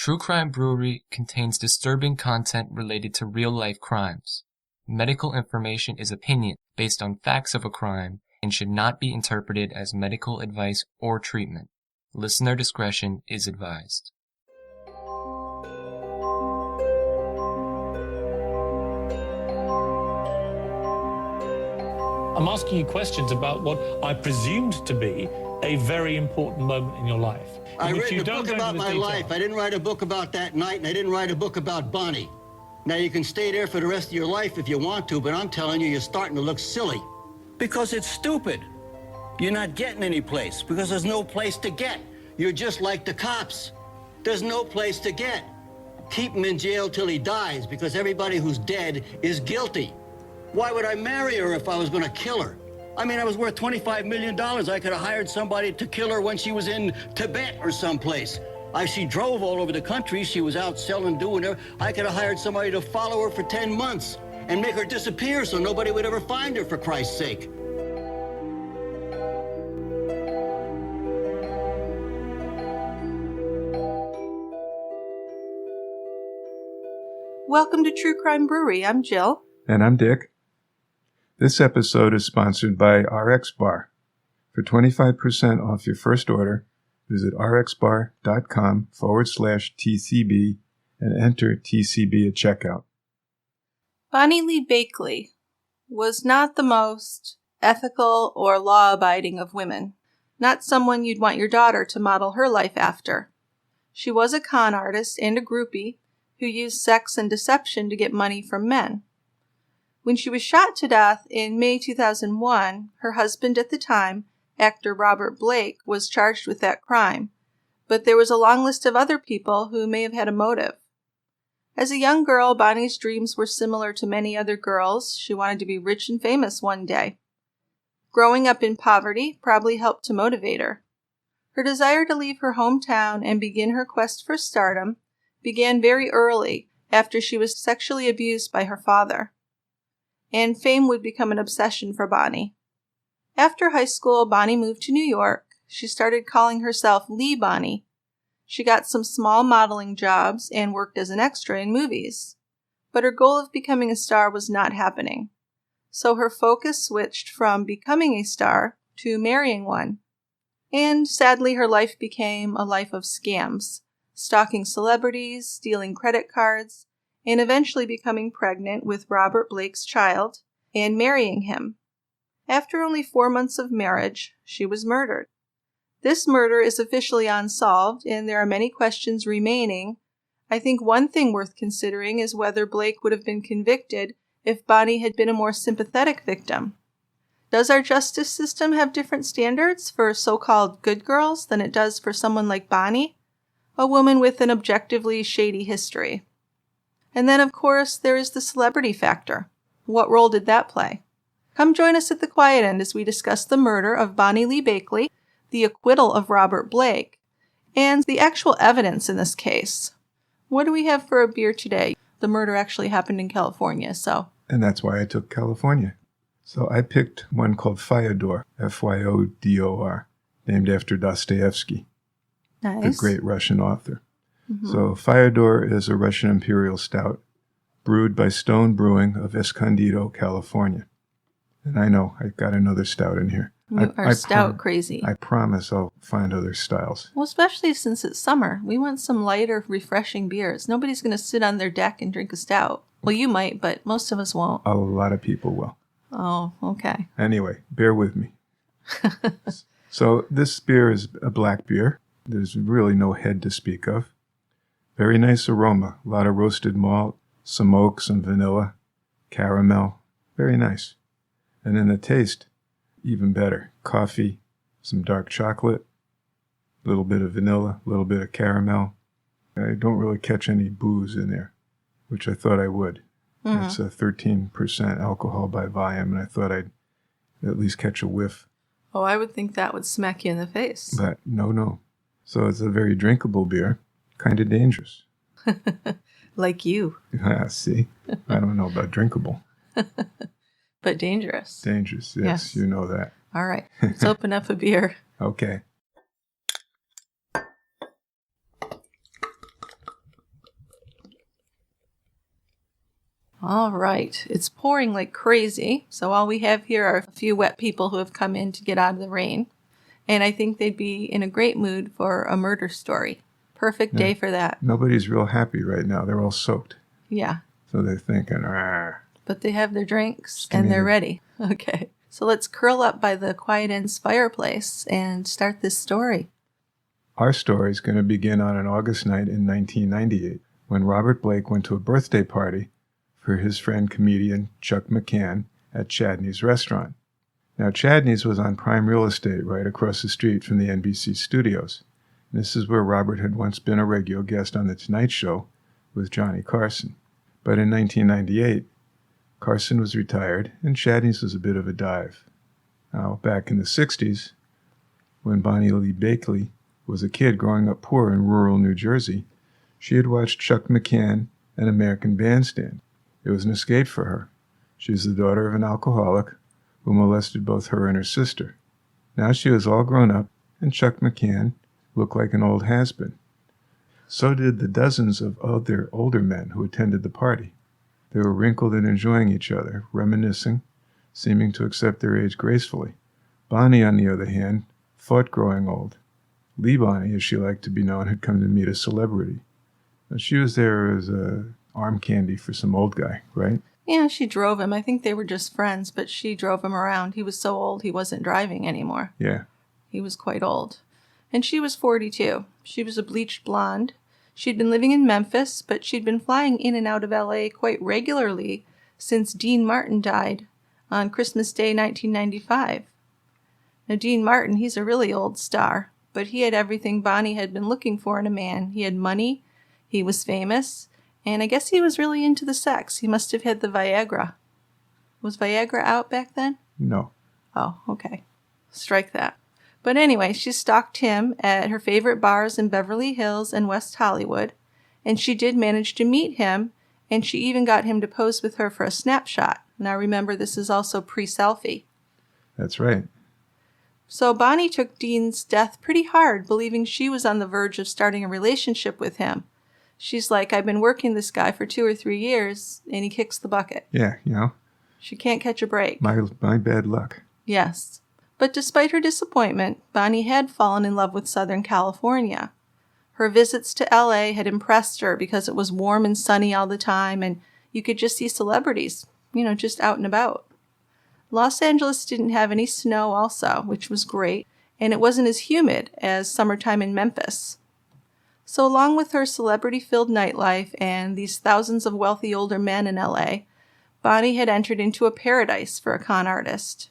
True Crime Brewery contains disturbing content related to real-life crimes. Medical information is opinion based on facts of a crime and should not be interpreted as medical advice or treatment. Listener discretion is advised. I'm asking you questions about what I presumed to be a very important moment in your life. I read a book about my life. I didn't write a book about that night, and I didn't write a book about Bonnie. Now, you can stay there for the rest of your life if you want to, but I'm telling you, you're starting to look silly. Because it's stupid. You're not getting any place, because there's no place to get. You're just like the cops. There's no place to get. Keep him in jail till he dies, because everybody who's dead is guilty. Why would I marry her if I was going to kill her? I mean, I was worth $25 million. I could have hired somebody to kill her when she was in Tibet or someplace. She drove all over the country. She was out selling, doing her. I could have hired somebody to follow her for 10 months and make her disappear so nobody would ever find her, for Christ's sake. Welcome to True Crime Brewery. I'm Jill. And I'm Dick. This episode is sponsored by RX Bar. For 25% off your first order, visit rxbar.com/TCB and enter TCB at checkout. Bonny Lee Bakley was not the most ethical or law-abiding of women. Not someone you'd want your daughter to model her life after. She was a con artist and a groupie who used sex and deception to get money from men. When she was shot to death in May 2001, her husband at the time, actor Robert Blake, was charged with that crime, but there was a long list of other people who may have had a motive. As a young girl, Bonny's dreams were similar to many other girls. She wanted to be rich and famous one day. Growing up in poverty probably helped to motivate her. Her desire to leave her hometown and begin her quest for stardom began very early after she was sexually abused by her father. And fame would become an obsession for Bonny. After high school, Bonny moved to New York. She started calling herself Lee Bonny. She got some small modeling jobs and worked as an extra in movies. But her goal of becoming a star was not happening. So her focus switched from becoming a star to marrying one. And sadly, her life became a life of scams, stalking celebrities, stealing credit cards, and eventually becoming pregnant with Robert Blake's child and marrying him. After only 4 months of marriage, she was murdered. This murder is officially unsolved, and there are many questions remaining. I think one thing worth considering is whether Blake would have been convicted if Bonny had been a more sympathetic victim. Does our justice system have different standards for so-called good girls than it does for someone like Bonny, a woman with an objectively shady history? And then, of course, there is the celebrity factor. What role did that play? Come join us at the quiet end as we discuss the murder of Bonny Lee Bakley, the acquittal of Robert Blake, and the actual evidence in this case. What do we have for a beer today? The murder actually happened in California, so... And that's why I took California. So I picked one called Fyodor, Fyodor, named after Dostoevsky, Nice. the great Russian author. Mm-hmm. So Fyodor is a Russian imperial stout brewed by Stone Brewing of Escondido, California. And I know, I got another stout in here. You are stout crazy. I promise I'll find other styles. Well, especially since it's summer. We want some lighter, refreshing beers. Nobody's going to sit on their deck and drink a stout. Well, you might, but most of us won't. A lot of people will. Oh, okay. Anyway, bear with me. So this beer is a black beer. There's really no head to speak of. Very nice aroma. A lot of roasted malt, some oak, some vanilla, caramel. Very nice. And in the taste, even better. Coffee, some dark chocolate, a little bit of vanilla, a little bit of caramel. I don't really catch any booze in there, which I thought I would. Mm-hmm. It's a 13% alcohol by volume, and I thought I'd at least catch a whiff. Oh, I would think that would smack you in the face. But no. So it's a very drinkable beer, kind of dangerous. Like you. See? I don't know about drinkable. But dangerous. Dangerous, yes. You know that. All right, let's open up a beer. Okay. All right. It's pouring like crazy, so all we have here are a few wet people who have come in to get out of the rain. And I think they'd be in a great mood for a murder story. Perfect day for that. Nobody's real happy right now. They're all soaked. Yeah. So they're thinking, "Argh." But they have their drinks and they're ready. Okay. So let's curl up by the Quiet End's fireplace and start this story. Our story is going to begin on an August night in 1998 when Robert Blake went to a birthday party for his friend comedian Chuck McCann at Chadney's restaurant. Now, Chadney's was on prime real estate right across the street from the NBC studios. And this is where Robert had once been a regular guest on The Tonight Show with Johnny Carson. But in 1998, Carson was retired and Chadney's was a bit of a dive. Now, back in the 60s, when Bonny Lee Bakley was a kid growing up poor in rural New Jersey, she had watched Chuck McCann and American Bandstand. It was an escape for her. She was the daughter of an alcoholic who molested both her and her sister. Now she was all grown up, and Chuck McCann looked like an old has-been. So did the dozens of other older men who attended the party. They were wrinkled and enjoying each other, reminiscing, seeming to accept their age gracefully. Bonny, on the other hand, fought growing old. Lee Bonny, as she liked to be known, had come to meet a celebrity. She was there as a arm candy for some old guy, right? Yeah, she drove him. I think they were just friends, but she drove him around. He was so old he wasn't driving anymore. Yeah. He was quite old. And she was 42. She was a bleached blonde. She'd been living in Memphis, but she'd been flying in and out of L.A. quite regularly since Dean Martin died on Christmas Day 1995. Now, Dean Martin, he's a really old star, but he had everything Bonny had been looking for in a man. He had money, he was famous, and I guess he was really into the sex. He must have had the Viagra. Was Viagra out back then? No. Oh, okay. Strike that. But anyway, she stalked him at her favorite bars in Beverly Hills and West Hollywood, and she did manage to meet him, and she even got him to pose with her for a snapshot. Now remember, this is also pre-selfie. That's right. So Bonny took Dean's death pretty hard, believing she was on the verge of starting a relationship with him. She's like, I've been working this guy for 2 or 3 years, and he kicks the bucket. Yeah, you know. She can't catch a break. My bad luck. Yes. But despite her disappointment, Bonny had fallen in love with Southern California. Her visits to L.A. had impressed her because it was warm and sunny all the time, and you could just see celebrities, just out and about. Los Angeles didn't have any snow also, which was great, and it wasn't as humid as summertime in Memphis. So along with her celebrity-filled nightlife and these thousands of wealthy older men in L.A., Bonny had entered into a paradise for a con artist.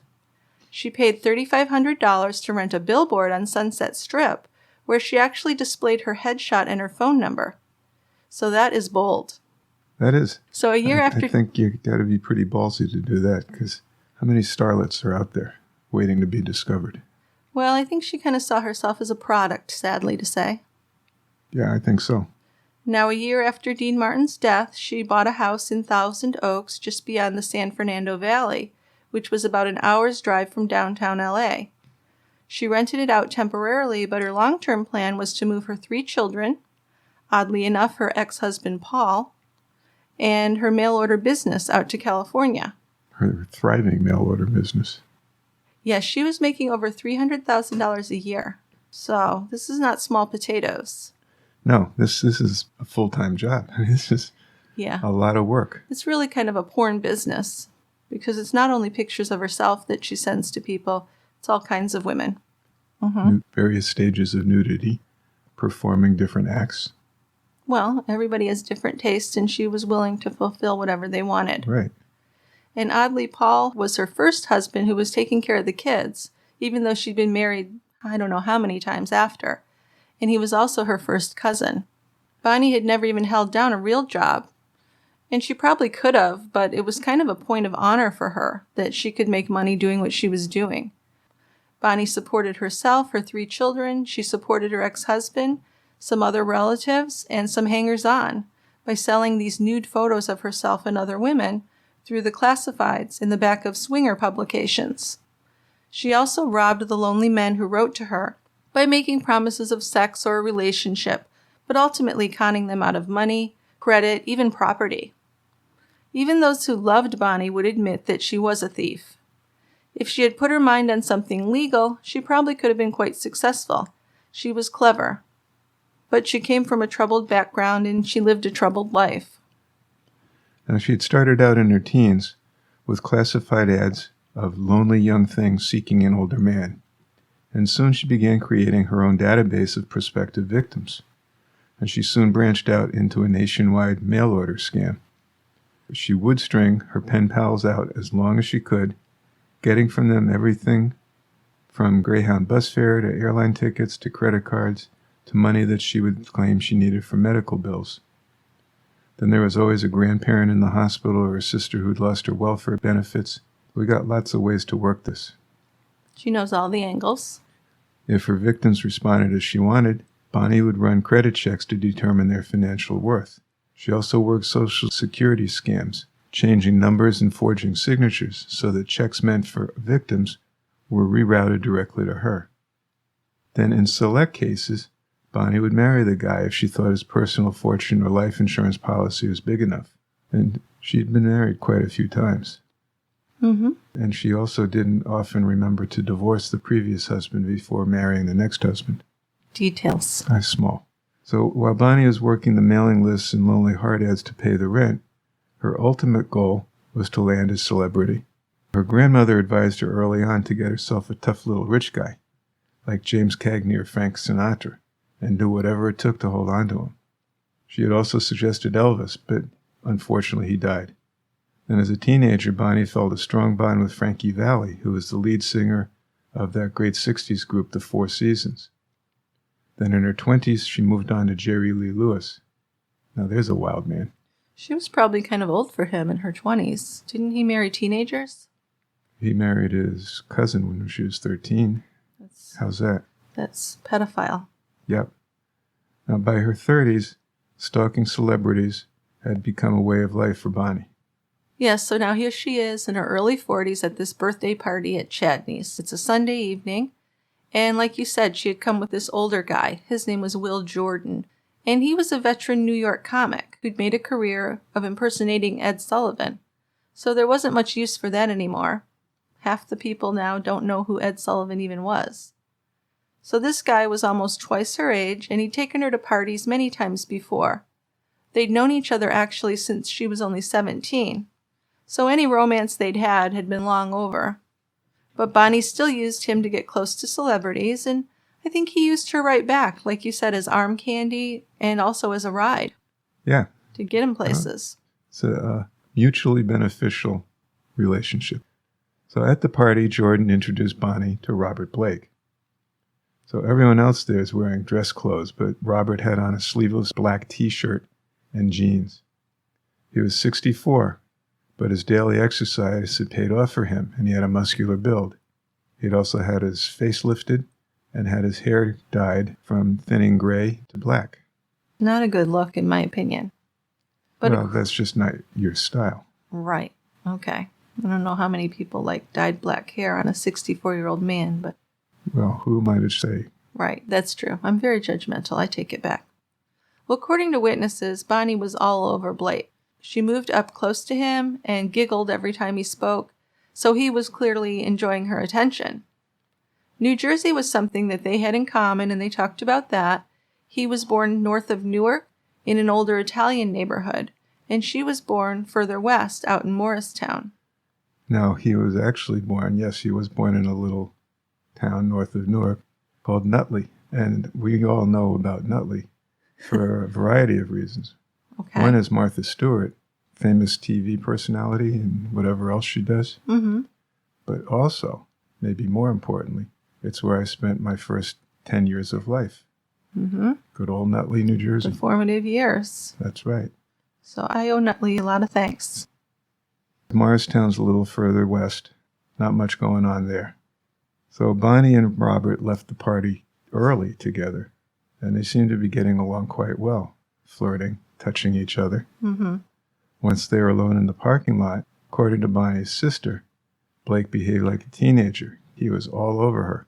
She paid $3,500 to rent a billboard on Sunset Strip, where she actually displayed her headshot and her phone number. So that is bold. That is. So a year after... I think you got to be pretty ballsy to do that, because how many starlets are out there waiting to be discovered? Well, I think she kind of saw herself as a product, sadly to say. Yeah, I think so. Now, a year after Dean Martin's death, she bought a house in Thousand Oaks just beyond the San Fernando Valley, which was about an hour's drive from downtown L.A. She rented it out temporarily, but her long-term plan was to move her 3 children, oddly enough her ex-husband Paul, and her mail-order business out to California. Her thriving mail-order business. Yes, she was making over $300,000 a year. So this is not small potatoes. No, this is a full-time job. This is a lot of work. It's really kind of a porn business because it's not only pictures of herself that she sends to people, it's all kinds of women. Mm-hmm. Various stages of nudity, performing different acts. Well, everybody has different tastes, and she was willing to fulfill whatever they wanted. Right. And oddly, Paul was her first husband who was taking care of the kids, even though she'd been married I don't know how many times after. And he was also her first cousin. Bonny had never even held down a real job. And she probably could have, but it was kind of a point of honor for her that she could make money doing what she was doing. Bonny supported herself, her 3 children, she supported her ex-husband, some other relatives, and some hangers-on by selling these nude photos of herself and other women through the classifieds in the back of swinger publications. She also robbed the lonely men who wrote to her by making promises of sex or a relationship, but ultimately conning them out of money, credit, even property. Even those who loved Bonny would admit that she was a thief. If she had put her mind on something legal, she probably could have been quite successful. She was clever. But she came from a troubled background and she lived a troubled life. Now, she had started out in her teens with classified ads of lonely young things seeking an older man, and soon she began creating her own database of prospective victims, and she soon branched out into a nationwide mail-order scam. She would string her pen pals out as long as she could, getting from them everything from Greyhound bus fare to airline tickets to credit cards to money that she would claim she needed for medical bills. Then there was always a grandparent in the hospital or a sister who'd lost her welfare benefits. We got lots of ways to work this. She knows all the angles. If her victims responded as she wanted, Bonny would run credit checks to determine their financial worth. She also worked social security scams, changing numbers and forging signatures so that checks meant for victims were rerouted directly to her. Then in select cases, Bonny would marry the guy if she thought his personal fortune or life insurance policy was big enough. And she'd been married quite a few times. Mm-hmm. And she also didn't often remember to divorce the previous husband before marrying the next husband. Details. Small. So while Bonny was working the mailing lists and Lonely Heart ads to pay the rent, her ultimate goal was to land as celebrity. Her grandmother advised her early on to get herself a tough little rich guy, like James Cagney or Frank Sinatra, and do whatever it took to hold on to him. She had also suggested Elvis, but unfortunately he died. And as a teenager, Bonny felt a strong bond with Frankie Valli, who was the lead singer of that great 60s group, The Four Seasons. Then in her 20s, she moved on to Jerry Lee Lewis. Now there's a wild man. She was probably kind of old for him in her 20s. Didn't he marry teenagers? He married his cousin when she was 13. How's that? That's pedophile. Yep. Now by her 30s, stalking celebrities had become a way of life for Bonny. Yes, so now here she is in her early 40s at this birthday party at Chadney's. It's a Sunday evening, and like you said, she had come with this older guy. His name was Will Jordan, and he was a veteran New York comic who'd made a career of impersonating Ed Sullivan. So there wasn't much use for that anymore. Half the people now don't know who Ed Sullivan even was. So this guy was almost twice her age, and he'd taken her to parties many times before. They'd known each other actually since she was only 17. So any romance they'd had been long over. But Bonny still used him to get close to celebrities, and I think he used her right back, like you said, as arm candy and also as a ride. Yeah. To get him places. It's a mutually beneficial relationship. So at the party, Jordan introduced Bonny to Robert Blake. So everyone else there is wearing dress clothes, but Robert had on a sleeveless black t-shirt and jeans. He was 64. But his daily exercise had paid off for him, and he had a muscular build. He'd also had his face lifted and had his hair dyed from thinning gray to black. Not a good look, in my opinion. But well, that's just not your style. Right. Okay. I don't know how many people like dyed black hair on a 64-year-old man, but... Well, who am I to say? Right, that's true. I'm very judgmental. I take it back. Well, according to witnesses, Bonny was all over Blake. She moved up close to him and giggled every time he spoke, so he was clearly enjoying her attention. New Jersey was something that they had in common, and they talked about that. He was born north of Newark in an older Italian neighborhood, and she was born further west out in Morristown. No, he was actually born, yes, he was born in a little town north of Newark called Nutley, and we all know about Nutley for a variety of reasons. Okay. One is Martha Stewart, famous TV personality and whatever else she does. Mm-hmm. But also, maybe more importantly, it's where I spent my first 10 years of life. Mm-hmm. Good old Nutley, New Jersey. The formative years. That's right. So I owe Nutley a lot of thanks. Morristown's a little further west. Not much going on there. So Bonny and Robert left the party early together, and they seemed to be getting along quite well, flirting, touching each other. Mm-hmm. Once they were alone in the parking lot, according to Bonny's sister, Blake behaved like a teenager. He was all over her.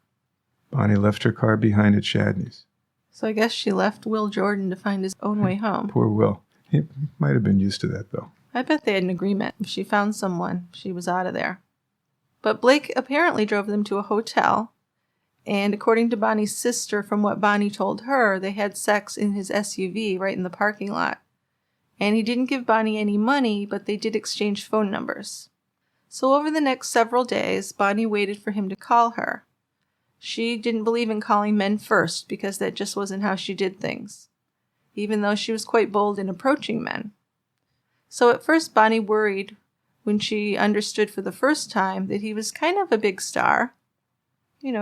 Bonny left her car behind at Chadney's. So I guess she left Will Jordan to find his own way home. Poor Will. He might have been used to that, though. I bet they had an agreement. If she found someone, she was out of there. But Blake apparently drove them to a hotel, and according to Bonnie's sister, from what Bonnie told her, they had sex in his SUV right in the parking lot. And he didn't give Bonnie any money, but they did exchange phone numbers. So over the next several days, Bonnie waited for him to call her. She didn't believe in calling men first because that just wasn't how she did things, even though she was quite bold in approaching men. So at first Bonnie worried when she understood for the first time that he was kind of a big star,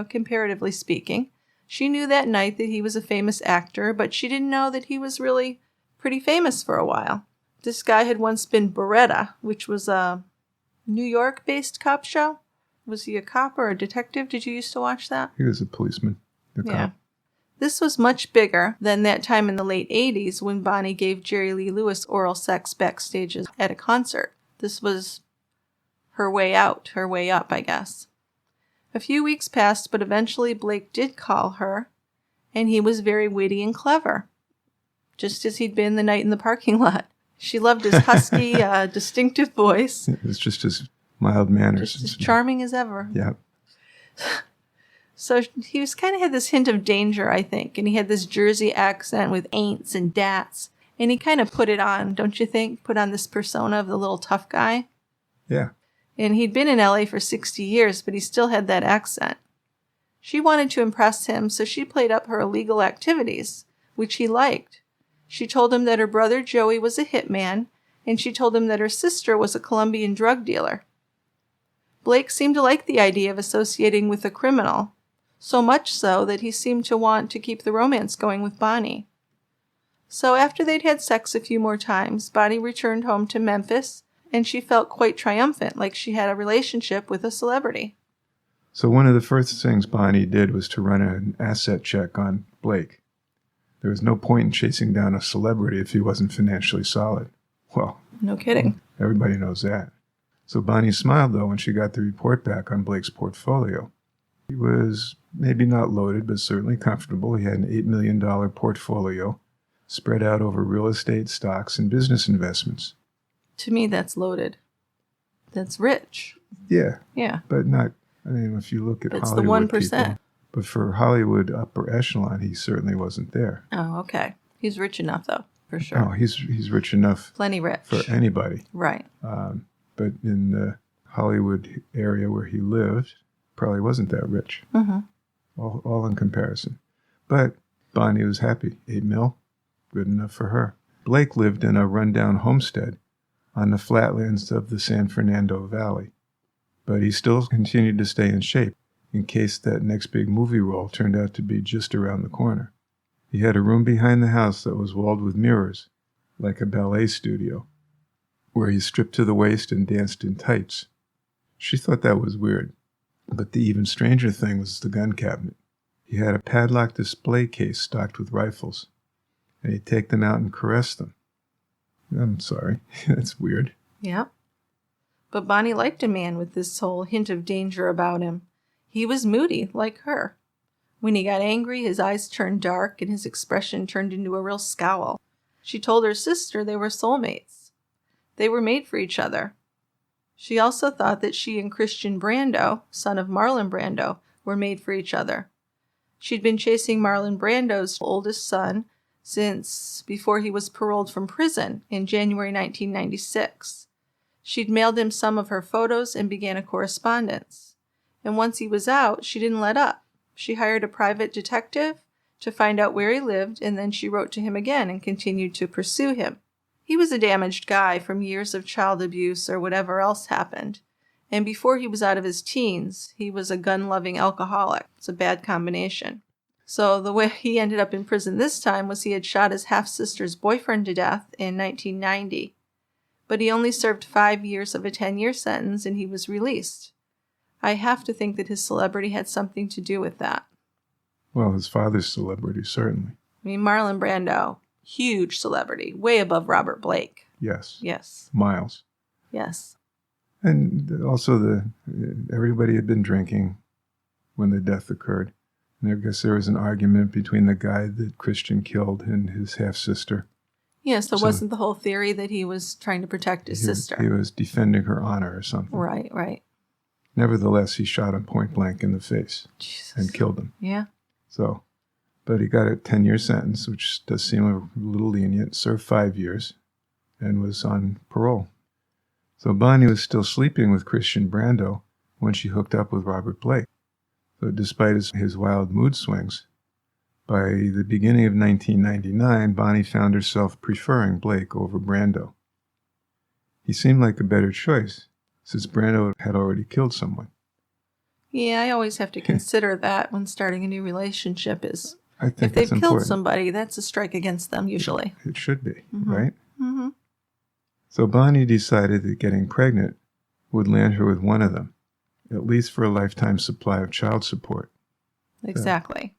comparatively speaking. She knew that night that he was a famous actor, but she didn't know that he was really pretty famous for a while. This guy had once been Beretta, which was a New York-based cop show. Was he a cop or a detective? Did you used to watch that? He was a policeman. Yeah. This was much bigger than that time in the late 80s when Bonnie gave Jerry Lee Lewis oral sex backstage at a concert. This was her way out, her way up, I guess. A few weeks passed, but eventually Blake did call her, and he was very witty and clever, just as he'd been the night in the parking lot. She loved his husky, distinctive voice. It was just his mild manners. Just as charming as ever. Yeah. So he was kind of had this hint of danger, I think, and he had this Jersey accent with ain'ts and dats, and he kind of put it on, don't you think? Put on this persona of the little tough guy. Yeah. And he'd been in LA for 60 years, but he still had that accent. She wanted to impress him, so she played up her illegal activities, which he liked. She told him that her brother Joey was a hitman, and she told him that her sister was a Colombian drug dealer. Blake seemed to like the idea of associating with a criminal, so much so that he seemed to want to keep the romance going with Bonnie. So after they'd had sex a few more times, Bonnie returned home to Memphis, and she felt quite triumphant, like she had a relationship with a celebrity. So one of the first things Bonnie did was to run an asset check on Blake. There was no point in chasing down a celebrity if he wasn't financially solid. Well, no kidding. Everybody knows that. So Bonnie smiled, though, when she got the report back on Blake's portfolio. He was maybe not loaded, but certainly comfortable. He had an $8 million portfolio spread out over real estate, stocks, and business investments. To me, that's loaded. That's rich. Yeah. Yeah. But not, if you look at it's Hollywood the 1%. people, but for Hollywood upper echelon, he certainly wasn't there. Oh, okay. He's rich enough, though, for sure. Oh, he's rich enough. Plenty rich. For anybody. Right. But in the Hollywood area where he lived, probably wasn't that rich. Mm-hmm. All in comparison. But Bonnie was happy. $8 million, good enough for her. Blake lived in a rundown homestead on the flatlands of the San Fernando Valley. But he still continued to stay in shape in case that next big movie role turned out to be just around the corner. He had a room behind the house that was walled with mirrors, like a ballet studio, where he stripped to the waist and danced in tights. She thought that was weird. But the even stranger thing was the gun cabinet. He had a padlocked display case stocked with rifles, and he'd take them out and caress them. I'm sorry, that's weird. Yeah. But Bonnie liked a man with this whole hint of danger about him. He was moody, like her. When he got angry, his eyes turned dark, and his expression turned into a real scowl. She told her sister they were soulmates. They were made for each other. She also thought that she and Christian Brando, son of Marlon Brando, were made for each other. She'd been chasing Marlon Brando's oldest son since before he was paroled from prison in January 1996. She'd mailed him some of her photos and began a correspondence. And once he was out, she didn't let up. She hired a private detective to find out where he lived, and then she wrote to him again and continued to pursue him. He was a damaged guy from years of child abuse or whatever else happened. And before he was out of his teens, he was a gun-loving alcoholic. It's a bad combination. So the way he ended up in prison this time was he had shot his half-sister's boyfriend to death in 1990. But he only served 5 years of a 10-year sentence, and he was released. I have to think that his celebrity had something to do with that. Well, his father's celebrity, certainly. I mean, Marlon Brando, huge celebrity, way above Robert Blake. Yes. Yes. Miles. Yes. And also everybody had been drinking when the death occurred. And I guess there was an argument between the guy that Christian killed and his half-sister. Yeah, so wasn't the whole theory that he was trying to protect his sister? He was defending her honor or something. Right, right. Nevertheless, he shot him point blank in the face and killed him. Yeah. So, but he got a 10-year sentence, which does seem a little lenient, served 5 years, and was on parole. So Bonny was still sleeping with Christian Brando when she hooked up with Robert Blake. So despite his wild mood swings, by the beginning of 1999, Bonny found herself preferring Blake over Brando. He seemed like a better choice, since Brando had already killed someone. Yeah, I always have to consider that when starting a new relationship is, I think if they've it's killed important. somebody, that's a strike against them, usually. It should be, Mm-hmm. right? Mm-hmm. So Bonny decided that getting pregnant would land her with one of them, at least for a lifetime supply of child support. Exactly.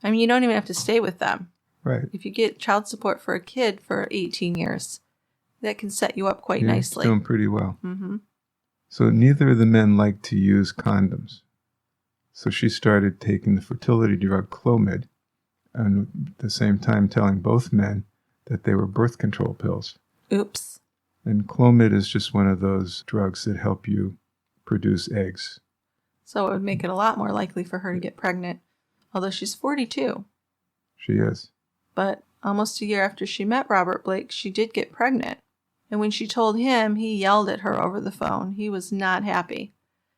I mean, you don't even have to stay with them. Right. If you get child support for a kid for 18 years, that can set you up quite He's nicely. doing pretty well. Mm-hmm. So neither of the men liked to use condoms. So she started taking the fertility drug Clomid, and at the same time telling both men that they were birth control pills. Oops. And Clomid is just one of those drugs that help you produce eggs. So it would make it a lot more likely for her to get pregnant, although she's 42. She is. But almost a year after she met Robert Blake, she did get pregnant. And when she told him, he yelled at her over the phone. He was not happy.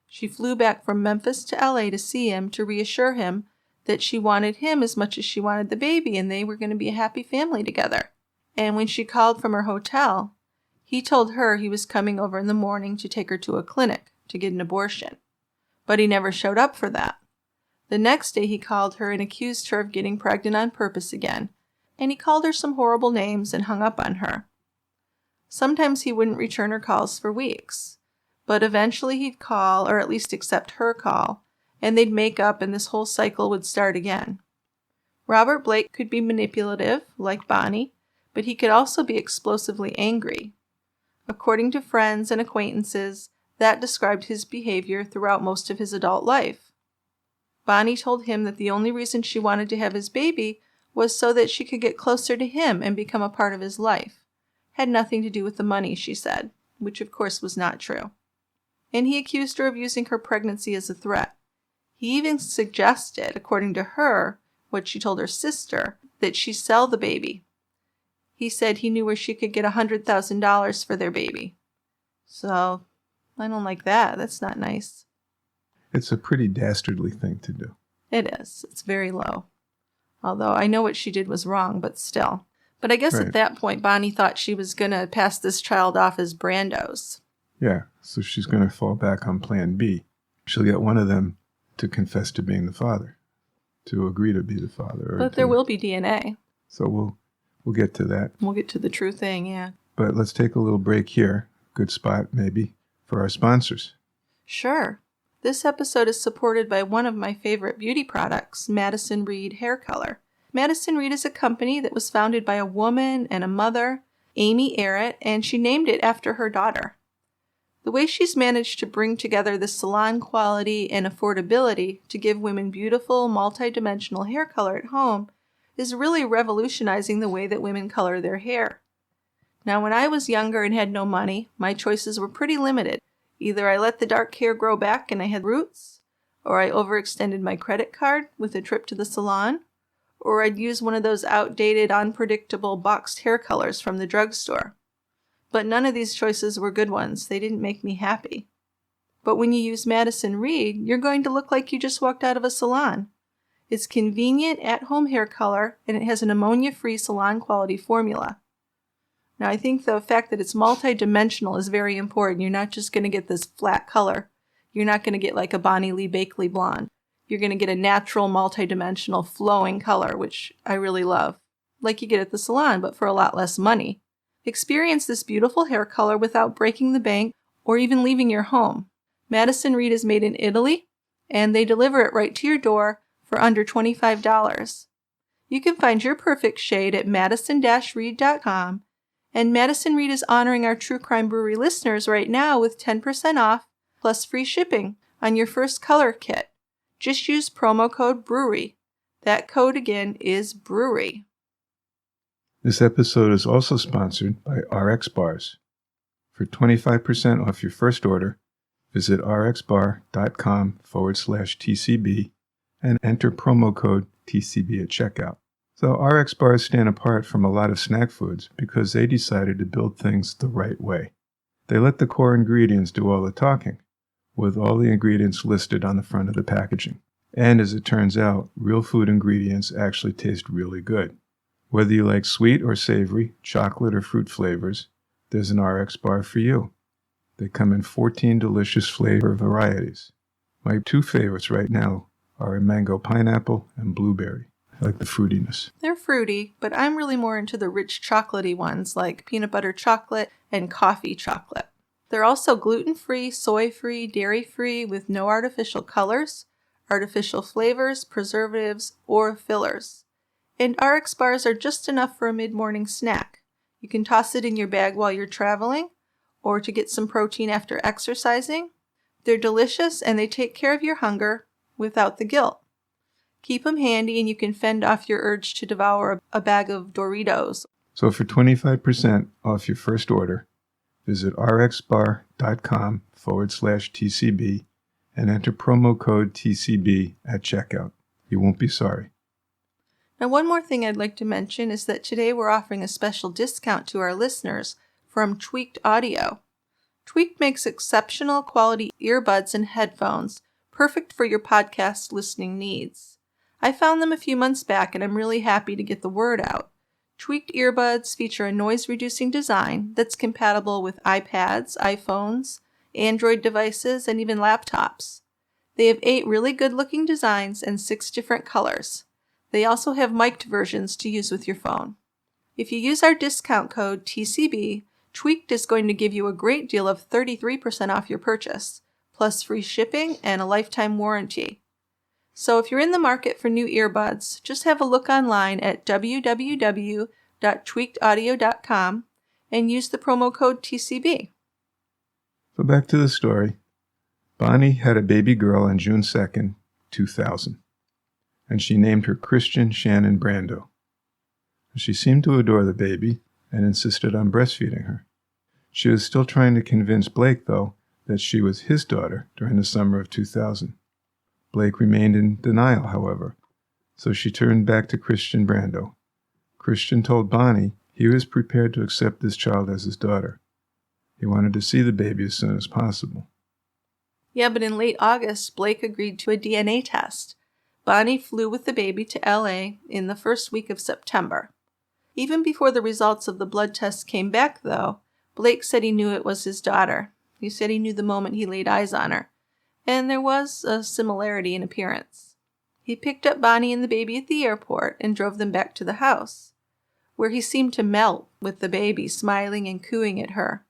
She flew back from Memphis to LA to see him to reassure him that she wanted him as much as she wanted the baby and they were going to be a happy family together. And when she called from her hotel, he told her he was coming over in the morning to take her to a clinic to get an abortion. But he never showed up for that. The next day he called her and accused her of getting pregnant on purpose again, and he called her some horrible names and hung up on her. Sometimes he wouldn't return her calls for weeks, but eventually he'd call, or at least accept her call, and they'd make up and this whole cycle would start again. Robert Blake could be manipulative, like Bonny, but he could also be explosively angry. According to friends and acquaintances, that described his behavior throughout most of his adult life. Bonny told him that the only reason she wanted to have his baby was so that she could get closer to him and become a part of his life. Had nothing to do with the money, she said, which of course was not true. And he accused her of using her pregnancy as a threat. He even suggested, according to her, what she told her sister, that she sell the baby. He said he knew where she could get $100,000 for their baby. So, I don't like that. That's not nice. It's a pretty dastardly thing to do. It is. It's very low. Although I know what she did was wrong, but still. But I guess Right. at that point, Bonny thought she was going to pass this child off as Brando's. Yeah, so she's going to fall back on plan B. She'll get one of them to confess to being the father, to agree to be the father. But there will be DNA. So we'll get to that. We'll get to the true thing, yeah. But let's take a little break here. Good spot, maybe, for our sponsors. Sure. This episode is supported by one of my favorite beauty products, Madison Reed Hair Color. Madison Reed is a company that was founded by a woman and a mother, Amy Arrett, and she named it after her daughter. The way she's managed to bring together the salon quality and affordability to give women beautiful, multidimensional hair color at home is really revolutionizing the way that women color their hair. Now, when I was younger and had no money, my choices were pretty limited. Either I let the dark hair grow back and I had roots, or I overextended my credit card with a trip to the salon, or I'd use one of those outdated, unpredictable boxed hair colors from the drugstore. But none of these choices were good ones. They didn't make me happy. But when you use Madison Reed, you're going to look like you just walked out of a salon. It's convenient at-home hair color, and it has an ammonia-free salon-quality formula. Now, I think the fact that it's multi-dimensional is very important. You're not just going to get this flat color. You're not going to get like a Bonny Lee Bakley blonde. You're going to get a natural, multi-dimensional, flowing color, which I really love. Like you get at the salon, but for a lot less money. Experience this beautiful hair color without breaking the bank or even leaving your home. Madison Reed is made in Italy, and they deliver it right to your door for under $25. You can find your perfect shade at madison-reed.com, and Madison Reed is honoring our True Crime Brewery listeners right now with 10% off plus free shipping on your first color kit. Just use promo code BREWERY. That code again is BREWERY. This episode is also sponsored by RX Bars. For 25% off your first order, visit rxbar.com/TCB and enter promo code TCB at checkout. So RX Bars stand apart from a lot of snack foods because they decided to build things the right way. They let the core ingredients do all the talking, with all the ingredients listed on the front of the packaging. And as it turns out, real food ingredients actually taste really good. Whether you like sweet or savory, chocolate or fruit flavors, there's an RX bar for you. They come in 14 delicious flavor varieties. My two favorites right now are a mango pineapple and blueberry. I like the fruitiness. They're fruity, but I'm really more into the rich chocolatey ones like peanut butter chocolate and coffee chocolate. They're also gluten-free, soy-free, dairy-free with no artificial colors, artificial flavors, preservatives, or fillers. And RX bars are just enough for a mid-morning snack. You can toss it in your bag while you're traveling, or to get some protein after exercising. They're delicious and they take care of your hunger without the guilt. Keep them handy and you can fend off your urge to devour a bag of Doritos. So for 25% off your first order, visit rxbar.com/TCB and enter promo code TCB at checkout. You won't be sorry. Now, one more thing I'd like to mention is that today we're offering a special discount to our listeners from Tweaked Audio. Tweaked makes exceptional quality earbuds and headphones, perfect for your podcast listening needs. I found them a few months back and I'm really happy to get the word out. Tweaked earbuds feature a noise-reducing design that's compatible with iPads, iPhones, Android devices, and even laptops. They have 8 really good-looking designs and 6 different colors. They also have mic'd versions to use with your phone. If you use our discount code TCB, Tweaked is going to give you a great deal of 33% off your purchase, plus free shipping and a lifetime warranty. So if you're in the market for new earbuds, just have a look online at www.tweakedaudio.com and use the promo code TCB. So back to the story. Bonny had a baby girl on June 2nd, 2000. And she named her Christian Shannon Brando. She seemed to adore the baby and insisted on breastfeeding her. She was still trying to convince Blake, though, that she was his daughter during the summer of 2000. Blake remained in denial, however, so she turned back to Christian Brando. Christian told Bonny he was prepared to accept this child as his daughter. He wanted to see the baby as soon as possible. Yeah, but in late August, Blake agreed to a DNA test. Bonny flew with the baby to LA in the first week of September. Even before the results of the blood tests came back, though, Blake said he knew it was his daughter. He said he knew the moment he laid eyes on her. And there was a similarity in appearance. He picked up Bonny and the baby at the airport and drove them back to the house, where he seemed to melt with the baby, smiling and cooing at her.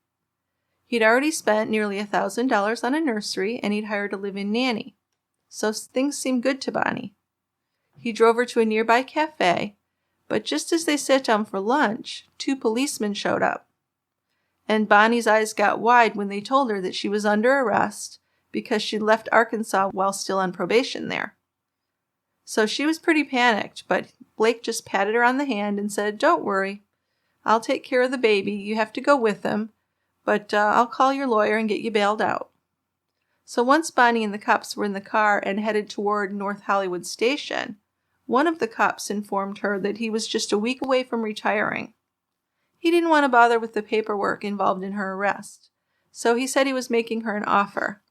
He'd already spent nearly $1,000 on a nursery, and he'd hired a live-in nanny. So things seemed good to Bonny. He drove her to a nearby cafe, but just as they sat down for lunch, 2 policemen showed up. And Bonny's eyes got wide when they told her that she was under arrest because she'd left Arkansas while still on probation there. So she was pretty panicked, but Blake just patted her on the hand and said, "Don't worry, I'll take care of the baby. You have to go with him, but I'll call your lawyer and get you bailed out." So once Bonny and the cops were in the car and headed toward North Hollywood Station, one of the cops informed her that he was just a week away from retiring. He didn't want to bother with the paperwork involved in her arrest, so he said he was making her an offer.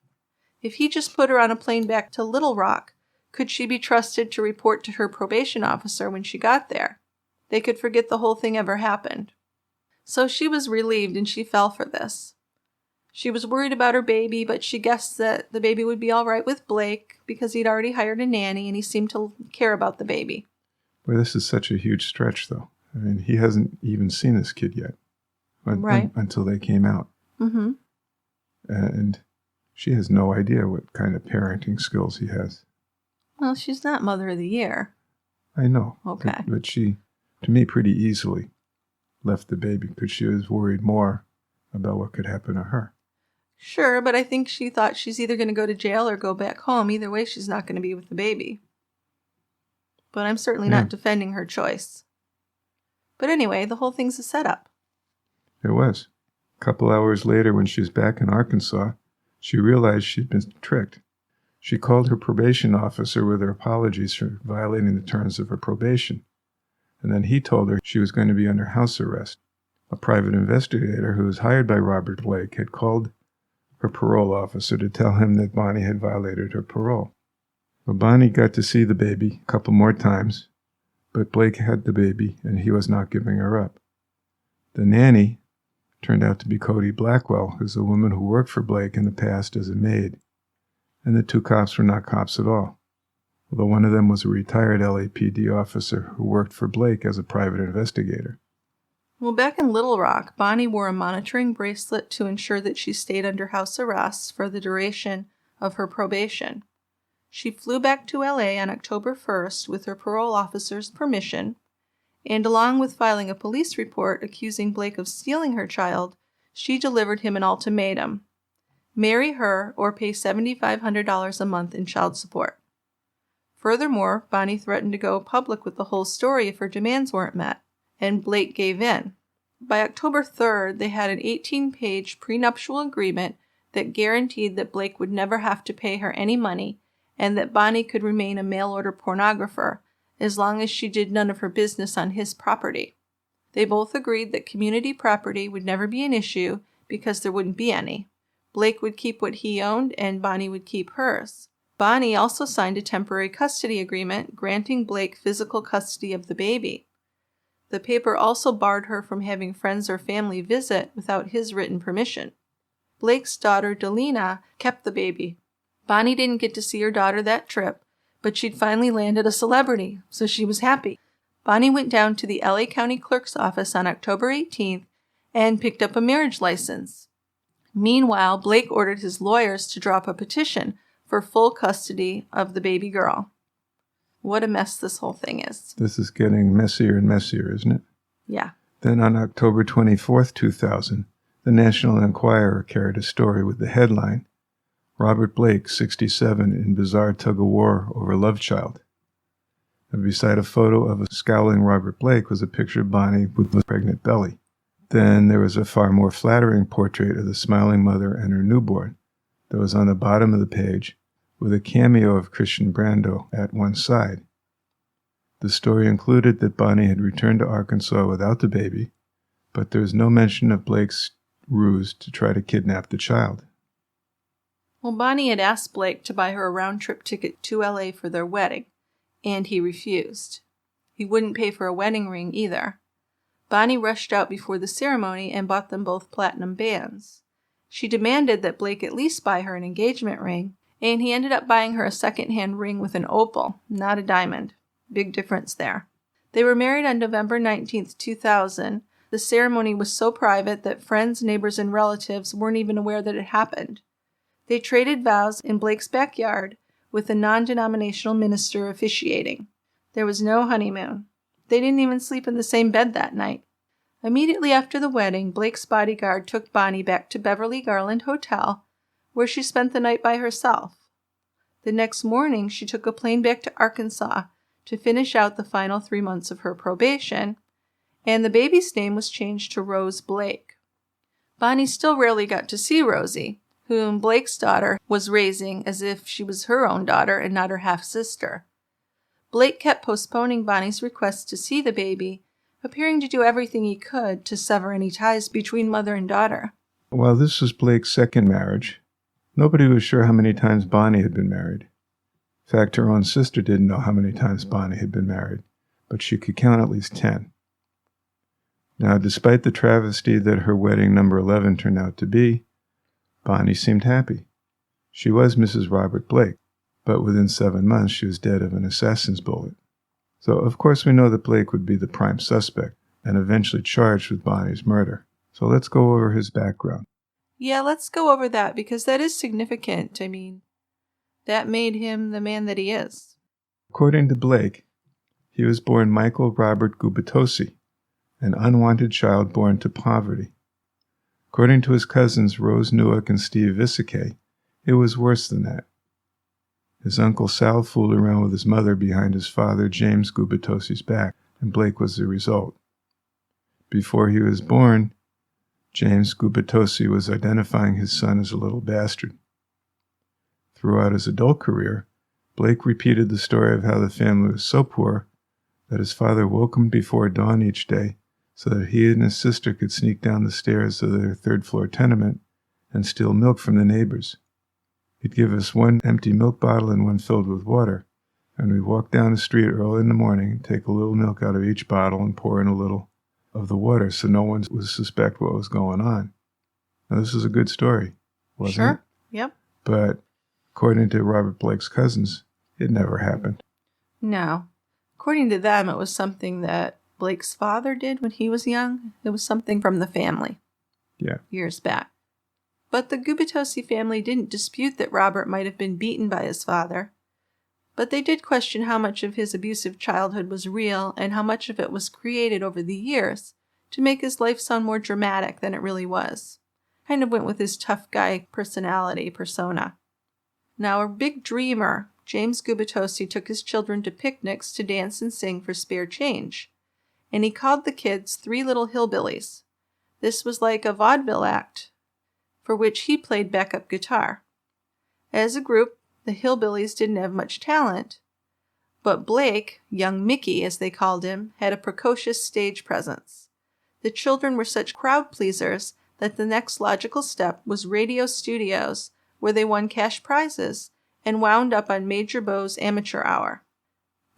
If he just put her on a plane back to Little Rock, could she be trusted to report to her probation officer when she got there? They could forget the whole thing ever happened. So she was relieved and she fell for this. She was worried about her baby, but she guessed that the baby would be all right with Blake because he'd already hired a nanny and he seemed to care about the baby. Boy, this is such a huge stretch, though. I mean, he hasn't even seen this kid yet. Right. Until they came out. Mm-hmm. And she has no idea what kind of parenting skills he has. Well, she's not Mother of the Year. I know. Okay. But she, to me, pretty easily left the baby because she was worried more about what could happen to her. Sure, but I think she thought she's either going to go to jail or go back home. Either way, she's not going to be with the baby. But I'm certainly not defending her choice. But anyway, the whole thing's a setup. It was. A couple hours later, when she was back in Arkansas, she realized she'd been tricked. She called her probation officer with her apologies for violating the terms of her probation, and then he told her she was going to be under house arrest. A private investigator who was hired by Robert Blake had called her parole officer to tell him that Bonny had violated her parole. Well, Bonny got to see the baby a couple more times, but Blake had the baby and he was not giving her up. The nanny turned out to be Cody Blackwell, who's a woman who worked for Blake in the past as a maid. And the two cops were not cops at all, although one of them was a retired LAPD officer who worked for Blake as a private investigator. Well, back in Little Rock, Bonny wore a monitoring bracelet to ensure that she stayed under house arrest for the duration of her probation. She flew back to LA on October 1st with her parole officer's permission, and along with filing a police report accusing Blake of stealing her child, she delivered him an ultimatum: marry her or pay $7,500 a month in child support. Furthermore, Bonny threatened to go public with the whole story if her demands weren't met, and Blake gave in. By October 3rd, they had an 18-page prenuptial agreement that guaranteed that Blake would never have to pay her any money and that Bonny could remain a mail-order pornographer as long as she did none of her business on his property. They both agreed that community property would never be an issue because there wouldn't be any. Blake would keep what he owned and Bonny would keep hers. Bonny also signed a temporary custody agreement granting Blake physical custody of the baby. The paper also barred her from having friends or family visit without his written permission. Blake's daughter, Delina, kept the baby. Bonny didn't get to see her daughter that trip, but she'd finally landed a celebrity, so she was happy. Bonny went down to the LA County Clerk's office on October 18th and picked up a marriage license. Meanwhile, Blake ordered his lawyers to draw up a petition for full custody of the baby girl. What a mess this whole thing is. This is getting messier and messier, isn't it? Yeah. Then on October 24th, 2000, the National Enquirer carried a story with the headline, Robert Blake, 67, in bizarre tug-of-war over love child. And beside a photo of a scowling Robert Blake was a picture of Bonny with a pregnant belly. Then there was a far more flattering portrait of the smiling mother and her newborn that was on the bottom of the page with a cameo of Christian Brando at one side. The story included that Bonny had returned to Arkansas without the baby, but there was no mention of Blake's ruse to try to kidnap the child. Well, Bonny had asked Blake to buy her a round-trip ticket to LA for their wedding, and he refused. He wouldn't pay for a wedding ring either. Bonny rushed out before the ceremony and bought them both platinum bands. She demanded that Blake at least buy her an engagement ring, and he ended up buying her a second-hand ring with an opal, not a diamond. Big difference there. They were married on November 19th, 2000. The ceremony was so private that friends, neighbors, and relatives weren't even aware that it happened. They traded vows in Blake's backyard with a non-denominational minister officiating. There was no honeymoon. They didn't even sleep in the same bed that night. Immediately after the wedding, Blake's bodyguard took Bonny back to Beverly Garland Hotel, where she spent the night by herself. The next morning, she took a plane back to Arkansas to finish out the final 3 months of her probation, and the baby's name was changed to Rose Blake. Bonny still rarely got to see Rosie, whom Blake's daughter was raising as if she was her own daughter and not her half-sister. Blake kept postponing Bonny's request to see the baby, appearing to do everything he could to sever any ties between mother and daughter. While this was Blake's second marriage, nobody was sure how many times Bonny had been married. In fact, her own sister didn't know how many times Bonny had been married, but she could count at least 10. Now, despite the travesty that her wedding number 11 turned out to be, Bonny seemed happy. She was Mrs. Robert Blake, but within 7 months she was dead of an assassin's bullet. So, of course, we know that Blake would be the prime suspect and eventually charged with Bonny's murder. So let's go over his background. Yeah, let's go over that because that is significant. I mean, that made him the man that he is. According to Blake, he was born Michael Robert Gubitosi, an unwanted child born to poverty. According to his cousins Rose Newick and Steve Visicay, it was worse than that. His uncle Sal fooled around with his mother behind his father James Gubitosi's back, and Blake was the result. before he was born, James Gubitosi was identifying his son as a little bastard. Throughout his adult career, Blake repeated the story of how the family was so poor that his father woke him before dawn each day so that he and his sister could sneak down the stairs of their third-floor tenement and steal milk from the neighbors. He'd give us one empty milk bottle and one filled with water, and we'd walk down the street early in the morning and take a little milk out of each bottle and pour in a little of the water so no one would suspect what was going on. Now, this is a good story, wasn't it? Sure. Yep. But according to Robert Blake's cousins, it never happened. No. According to them, it was something that Blake's father did when he was young. It was something from the family. Yeah. Years back. But the Gubitosi family didn't dispute that Robert might have been beaten by his father. But they did question how much of his abusive childhood was real and how much of it was created over the years to make his life sound more dramatic than it really was. Kind of went with his tough guy personality, persona. Now, a big dreamer, James Gubitosi took his children to picnics to dance and sing for spare change. And he called the kids Three Little Hillbillies. This was like a vaudeville act, for which he played backup guitar. As a group, the Hillbillies didn't have much talent, but Blake, young Mickey as they called him, had a precocious stage presence. The children were such crowd pleasers that the next logical step was radio studios, where they won cash prizes and wound up on Major Beau's amateur hour.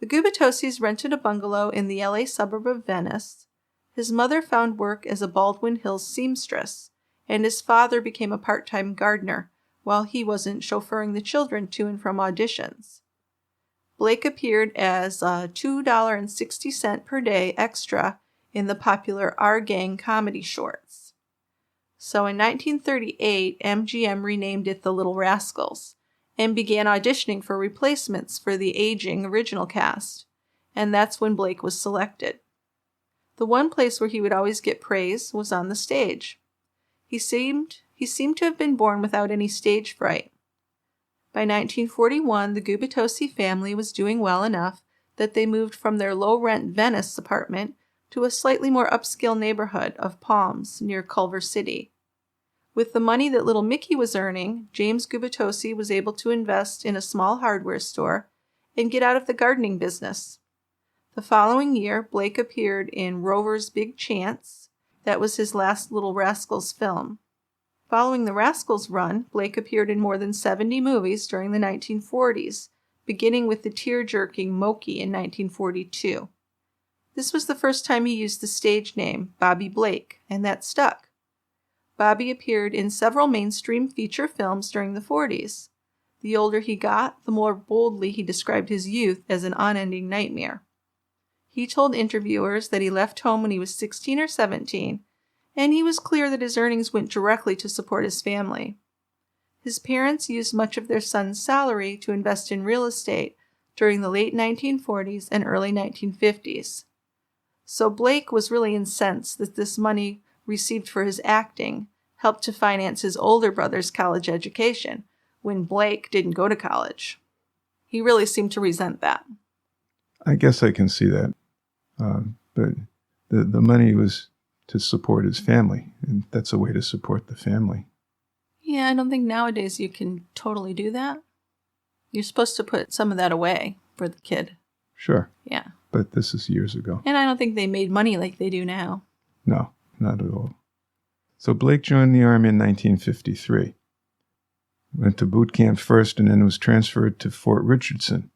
The Gubitosis rented a bungalow in the LA suburb of Venice. His mother found work as a Baldwin Hills seamstress, and his father became a part-time gardener, while he wasn't chauffeuring the children to and from auditions. Blake appeared as a $2.60 per day extra in the popular Our Gang comedy shorts. So in 1938, MGM renamed it The Little Rascals and began auditioning for replacements for the aging original cast, and that's when Blake was selected. The one place where he would always get praise was on the stage. He seemed to have been born without any stage fright. By 1941, the Gubitosi family was doing well enough that they moved from their low-rent Venice apartment to a slightly more upscale neighborhood of Palms near Culver City. With the money that little Mickey was earning, James Gubitosi was able to invest in a small hardware store and get out of the gardening business. The following year, Blake appeared in Rover's Big Chance. That was his last Little Rascals film. Following the Rascals run, Blake appeared in more than 70 movies during the 1940s, beginning with the tear-jerking Moki in 1942. This was the first time he used the stage name, Bobby Blake, and that stuck. Bobby appeared in several mainstream feature films during the 40s. The older he got, the more boldly he described his youth as an unending nightmare. He told interviewers that he left home when he was 16 or 17, and he was clear that his earnings went directly to support his family. His parents used much of their son's salary to invest in real estate during the late 1940s and early 1950s. So Blake was really incensed that this money received for his acting helped to finance his older brother's college education, when Blake didn't go to college. He really seemed to resent that. I guess I can see that. But the money was to support his family, and that's a way to support the family. Yeah, I don't think nowadays you can totally do that. You're supposed to put some of that away for the kid. Sure. Yeah. But this is years ago. And I don't think they made money like they do now. No, not at all. So Blake joined the Army in 1953. Went to boot camp first and then was transferred to Fort Richardson,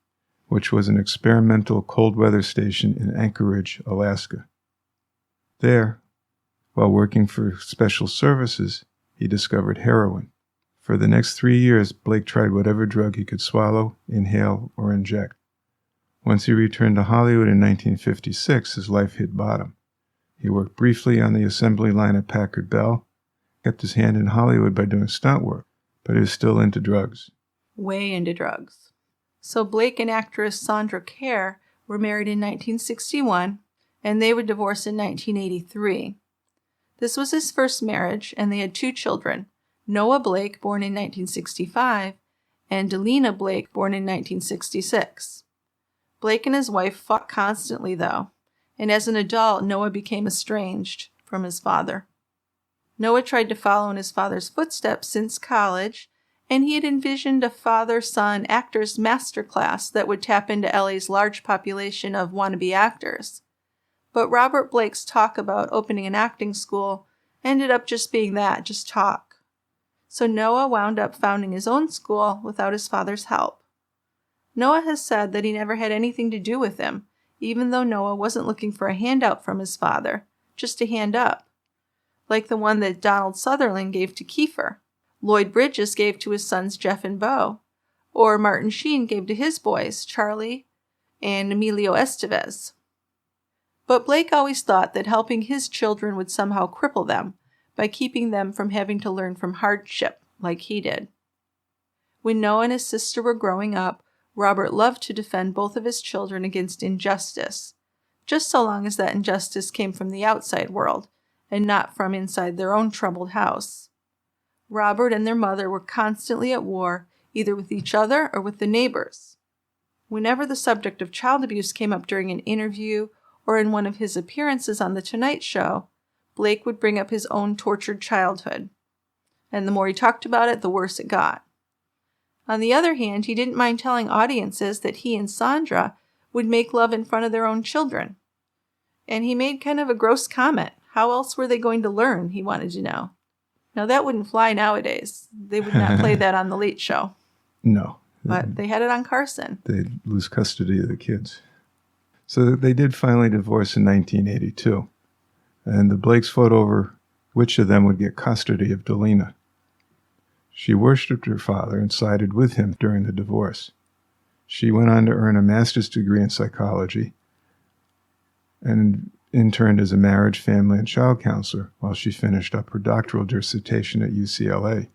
which was an experimental cold weather station in Anchorage, Alaska. There, while working for Special Services, he discovered heroin. For the next 3 years, Blake tried whatever drug he could swallow, inhale, or inject. Once he returned to Hollywood in 1956, his life hit bottom. He worked briefly on the assembly line at Packard Bell, kept his hand in Hollywood by doing stunt work, but he was still into drugs. Way into drugs. So Blake and actress Sandra Kerr were married in 1961, and they would divorce in 1983. This was his first marriage, and they had 2 children, Noah Blake, born in 1965, and Delina Blake, born in 1966. Blake and his wife fought constantly, though, and as an adult, Noah became estranged from his father. Noah tried to follow in his father's footsteps since college, and he had envisioned a father-son actors masterclass that would tap into LA's large population of wannabe actors. But Robert Blake's talk about opening an acting school ended up just being that, just talk. So Noah wound up founding his own school without his father's help. Noah has said that he never had anything to do with him, even though Noah wasn't looking for a handout from his father, just a hand up, like the one that Donald Sutherland gave to Kiefer, Lloyd Bridges gave to his sons Jeff and Bo, or Martin Sheen gave to his boys, Charlie and Emilio Estevez. But Blake always thought that helping his children would somehow cripple them by keeping them from having to learn from hardship like he did. When Noah and his sister were growing up, Robert loved to defend both of his children against injustice, just so long as that injustice came from the outside world and not from inside their own troubled house. Robert and their mother were constantly at war, either with each other or with the neighbors. Whenever the subject of child abuse came up during an interview or in one of his appearances on The Tonight Show, Blake would bring up his own tortured childhood. And the more he talked about it, the worse it got. On the other hand, he didn't mind telling audiences that he and Sandra would make love in front of their own children. And he made kind of a gross comment. How else were they going to learn, he wanted to know. Now, that wouldn't fly nowadays. They would not play that on The Late Show. No. But they had it on Carson. They'd lose custody of the kids. So they did finally divorce in 1982. And the Blakes fought over which of them would get custody of Delina. She worshipped her father and sided with him during the divorce. She went on to earn a master's degree in psychology and interned as a marriage, family, and child counselor while she finished up her doctoral dissertation at UCLA.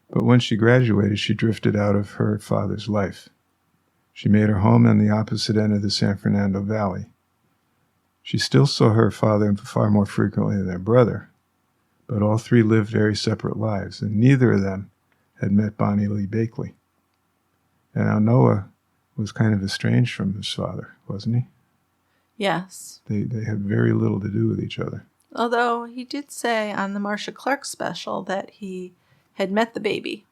But when she graduated, she drifted out of her father's life. She made her home on the opposite end of the San Fernando Valley. She still saw her father far more frequently than her brother, but all three lived very separate lives, and neither of them had met Bonny Lee Bakley. And now Noah was kind of estranged from his father, wasn't he? Yes. They had very little to do with each other. Although he did say on the Marcia Clark special that he had met the baby.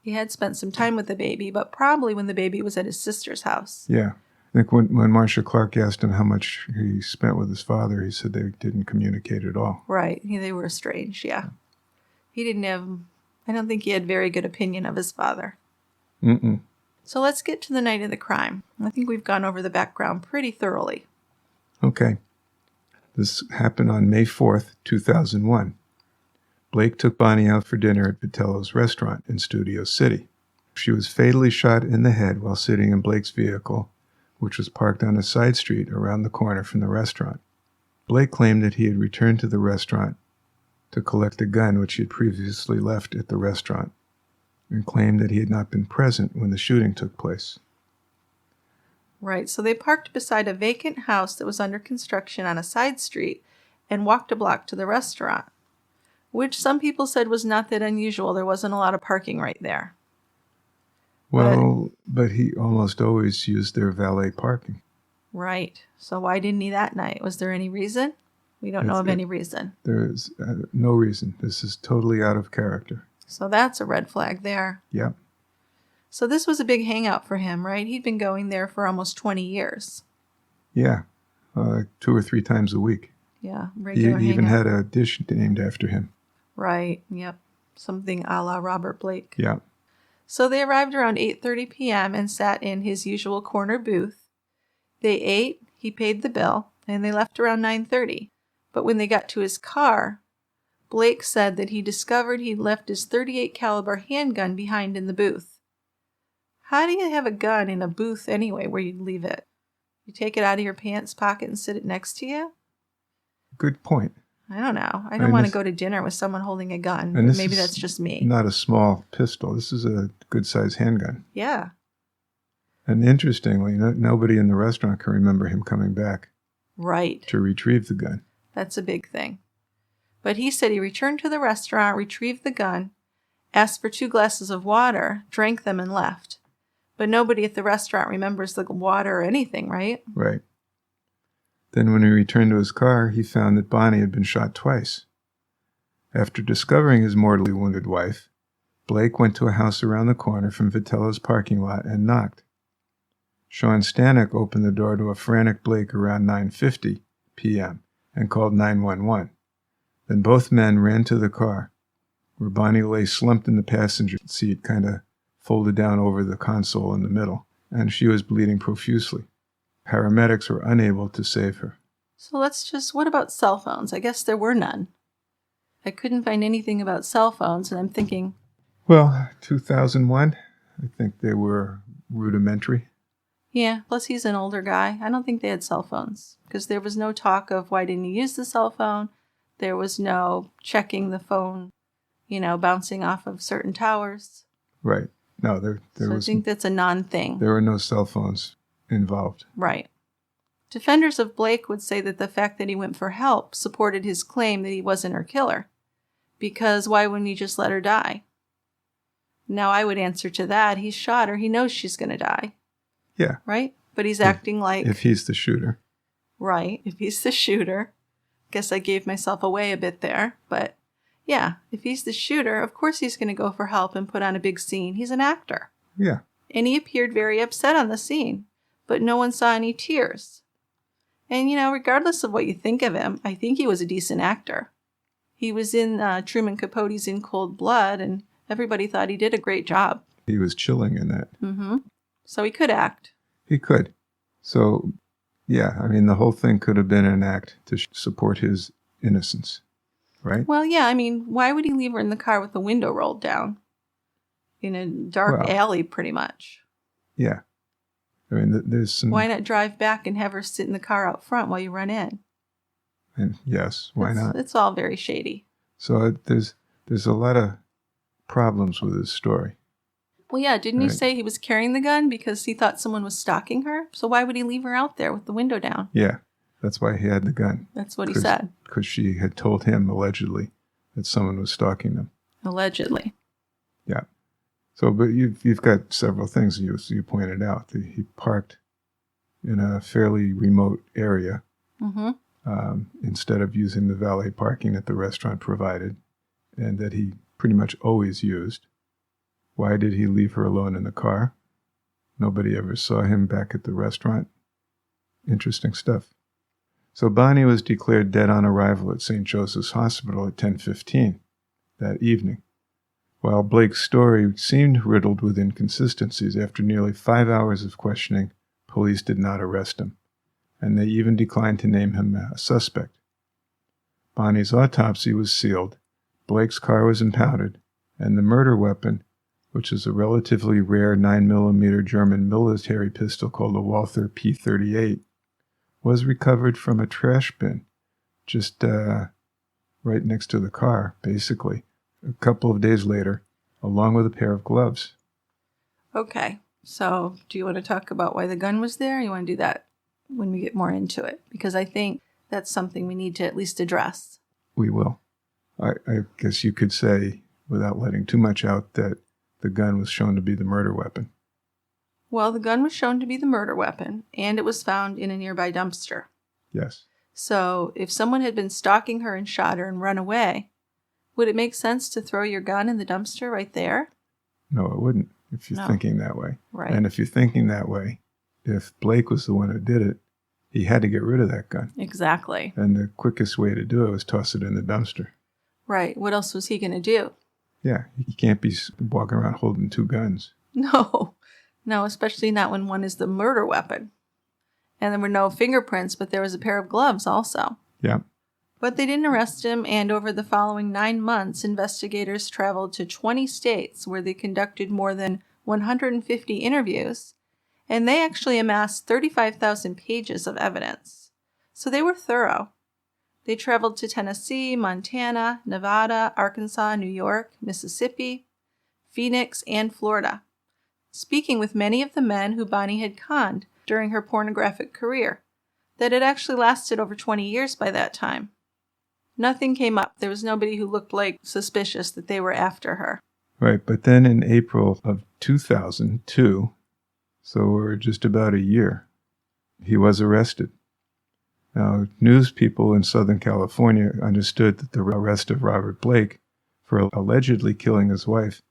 He had spent some time with the baby, but probably when the baby was at his sister's house. Yeah. I think when Marcia Clark asked him how much he spent with his father, he said they didn't communicate at all. Right. They were estranged, yeah. He didn't have, I don't think he had very good opinion of his father. Mm-mm. So let's get to the night of the crime. I think we've gone over the background pretty thoroughly. Okay. This happened on May 4th, 2001. Blake took Bonny out for dinner at Vitello's restaurant in Studio City. She was fatally shot in the head while sitting in Blake's vehicle, which was parked on a side street around the corner from the restaurant. Blake claimed that he had returned to the restaurant to collect a gun which he had previously left at the restaurant, and claimed that he had not been present when the shooting took place. Right, so they parked beside a vacant house that was under construction on a side street and walked a block to the restaurant, which some people said was not that unusual. There wasn't a lot of parking right there. Well, but he almost always used their valet parking. Right. So why didn't he that night? Was there any reason? We don't know of any reason. There is no reason. This is totally out of character. So that's a red flag there. Yep. So this was a big hangout for him, right? He'd been going there for almost 20 years. Yeah. 2 or 3 times a week. Yeah, regular He even hangout. had a dish named after him. Right, yep. Something a la Robert Blake. Yeah. So they arrived around 8:30 p.m. and sat in his usual corner booth. They ate, he paid the bill, and they left around 9:30. But when they got to his car, Blake said that he discovered he'd left his .38 caliber handgun behind in the booth. How do you have a gun in a booth anyway where you'd leave it? You take it out of your pants pocket and sit it next to you? Good point. I don't know. I don't want to go to dinner with someone holding a gun. But maybe that's just me. Not a small pistol. This is a good-sized handgun. Yeah. And interestingly, nobody in the restaurant can remember him coming back. Right. To retrieve the gun. That's a big thing. But he said he returned to the restaurant, retrieved the gun, asked for 2 glasses of water, drank them, and left. But nobody at the restaurant remembers the water or anything, right? Right. Then when he returned to his car, he found that Bonny had been shot twice. After discovering his mortally wounded wife, Blake went to a house around the corner from Vitello's parking lot and knocked. Sean Stanek opened the door to a frantic Blake around 9:50 p.m. and called 911. Then both men ran to the car, where Bonny lay slumped in the passenger seat, kind of folded down over the console in the middle, and she was bleeding profusely. Paramedics were unable to save her. So what about cell phones? I guess there were none. I couldn't find anything about cell phones, and I'm thinking... Well, 2001, I think they were rudimentary. Yeah, plus he's an older guy. I don't think they had cell phones, because there was no talk of why didn't you use the cell phone. There was no checking the phone, bouncing off of certain towers. Right. No, there was... I think that's a non-thing. There were no cell phones involved. Right. Defenders of Blake would say that the fact that he went for help supported his claim that he wasn't her killer. Because why wouldn't he just let her die? Now I would answer to that. He shot her. He knows she's going to die. Yeah. Right? But he's acting like... If he's the shooter. Right. If he's the shooter. Guess I gave myself away a bit there. But yeah, if he's the shooter, of course he's going to go for help and put on a big scene. He's an actor. Yeah. And he appeared very upset on the scene. But no one saw any tears. And, regardless of what you think of him, I think he was a decent actor. He was in Truman Capote's In Cold Blood, and everybody thought he did a great job. He was chilling in that. Mm-hmm. So he could act. He could. So, yeah, the whole thing could have been an act to support his innocence, right? Well, yeah, why would he leave her in the car with the window rolled down? In a dark alley, pretty much. Yeah. There's some... Why not drive back and have her sit in the car out front while you run in? And yes, why not? It's all very shady. So there's a lot of problems with this story. Well, yeah, didn't you say he was carrying the gun because he thought someone was stalking her? So why would he leave her out there with the window down? Yeah, that's why he had the gun. That's what he said. Because she had told him, allegedly, that someone was stalking them. Allegedly. Yeah. So, but you've got several things you pointed out. He parked in a fairly remote area instead of using the valet parking that the restaurant provided, and that he pretty much always used. Why did he leave her alone in the car? Nobody ever saw him back at the restaurant. Interesting stuff. So Bonny was declared dead on arrival at St. Joseph's Hospital at 10:15 that evening. While Blake's story seemed riddled with inconsistencies, after nearly 5 hours of questioning, police did not arrest him, and they even declined to name him a suspect. Bonny's autopsy was sealed, Blake's car was impounded, and the murder weapon, which is a relatively rare 9mm German military pistol called a Walther P38, was recovered from a trash bin just right next to the car, basically, a couple of days later, along with a pair of gloves. Okay, so do you want to talk about why the gun was there? Or you want to do that when we get more into it? Because I think that's something we need to at least address. We will. I guess you could say, without letting too much out, that the gun was shown to be the murder weapon. Well, the gun was shown to be the murder weapon, and it was found in a nearby dumpster. Yes. So if someone had been stalking her and shot her and run away, would it make sense to throw your gun in the dumpster right there? No, it wouldn't, if you're thinking that way. Right. And if you're thinking that way, if Blake was the one who did it, he had to get rid of that gun. Exactly. And the quickest way to do it was toss it in the dumpster. Right. What else was he going to do? Yeah, you can't be walking around holding two guns. No, especially not when one is the murder weapon. And there were no fingerprints, but there was a pair of gloves also. Yeah. But they didn't arrest him, and over the following 9 months, investigators traveled to 20 states where they conducted more than 150 interviews, and they actually amassed 35,000 pages of evidence. So they were thorough. They traveled to Tennessee, Montana, Nevada, Arkansas, New York, Mississippi, Phoenix, and Florida, speaking with many of the men who Bonny had conned during her pornographic career that had actually lasted over 20 years by that time. Nothing came up. There was nobody who looked like suspicious that they were after her. Right, but then in April of 2002, so we're just about a year, he was arrested. Now, news people in Southern California understood that the arrest of Robert Blake for allegedly killing his wife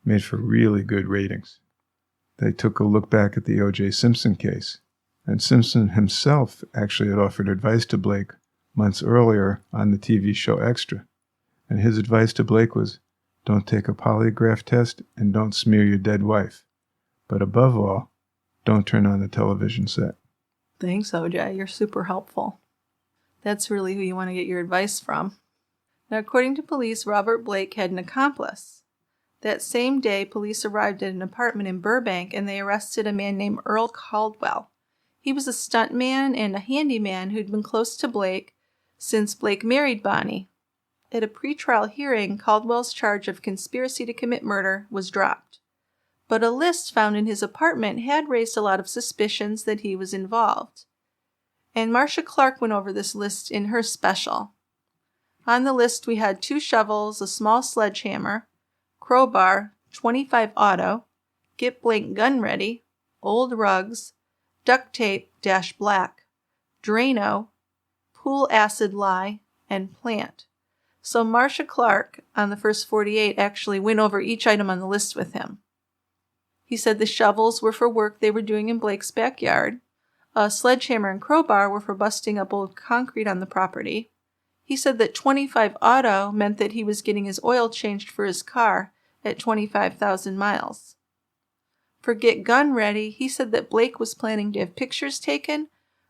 made for really good ratings. They took a look back at the O.J. Simpson case, and Simpson himself actually had offered advice to Blake months earlier on the TV show Extra. And his advice to Blake was, don't take a polygraph test and don't smear your dead wife. But above all, don't turn on the television set. Thanks, OJ. You're super helpful. That's really who you want to get your advice from. Now, according to police, Robert Blake had an accomplice. That same day, police arrived at an apartment in Burbank and they arrested a man named Earl Caldwell. He was a stuntman and a handyman who'd been close to Blake since Blake married Bonny. At a pretrial hearing, Caldwell's charge of conspiracy to commit murder was dropped. But a list found in his apartment had raised a lot of suspicions that he was involved. And Marcia Clark went over this list in her special. On the list we had 2 shovels, a small sledgehammer, crowbar, .25 auto, get Blake gun ready, old rugs, duct tape - black, Drano, pool acid lye, and plant. So Marcia Clark, on the first 48, actually went over each item on the list with him. He said the shovels were for work they were doing in Blake's backyard. A sledgehammer and crowbar were for busting up old concrete on the property. He said that .25 auto meant that he was getting his oil changed for his car at 25,000 miles. For get gun ready, he said that Blake was planning to have pictures taken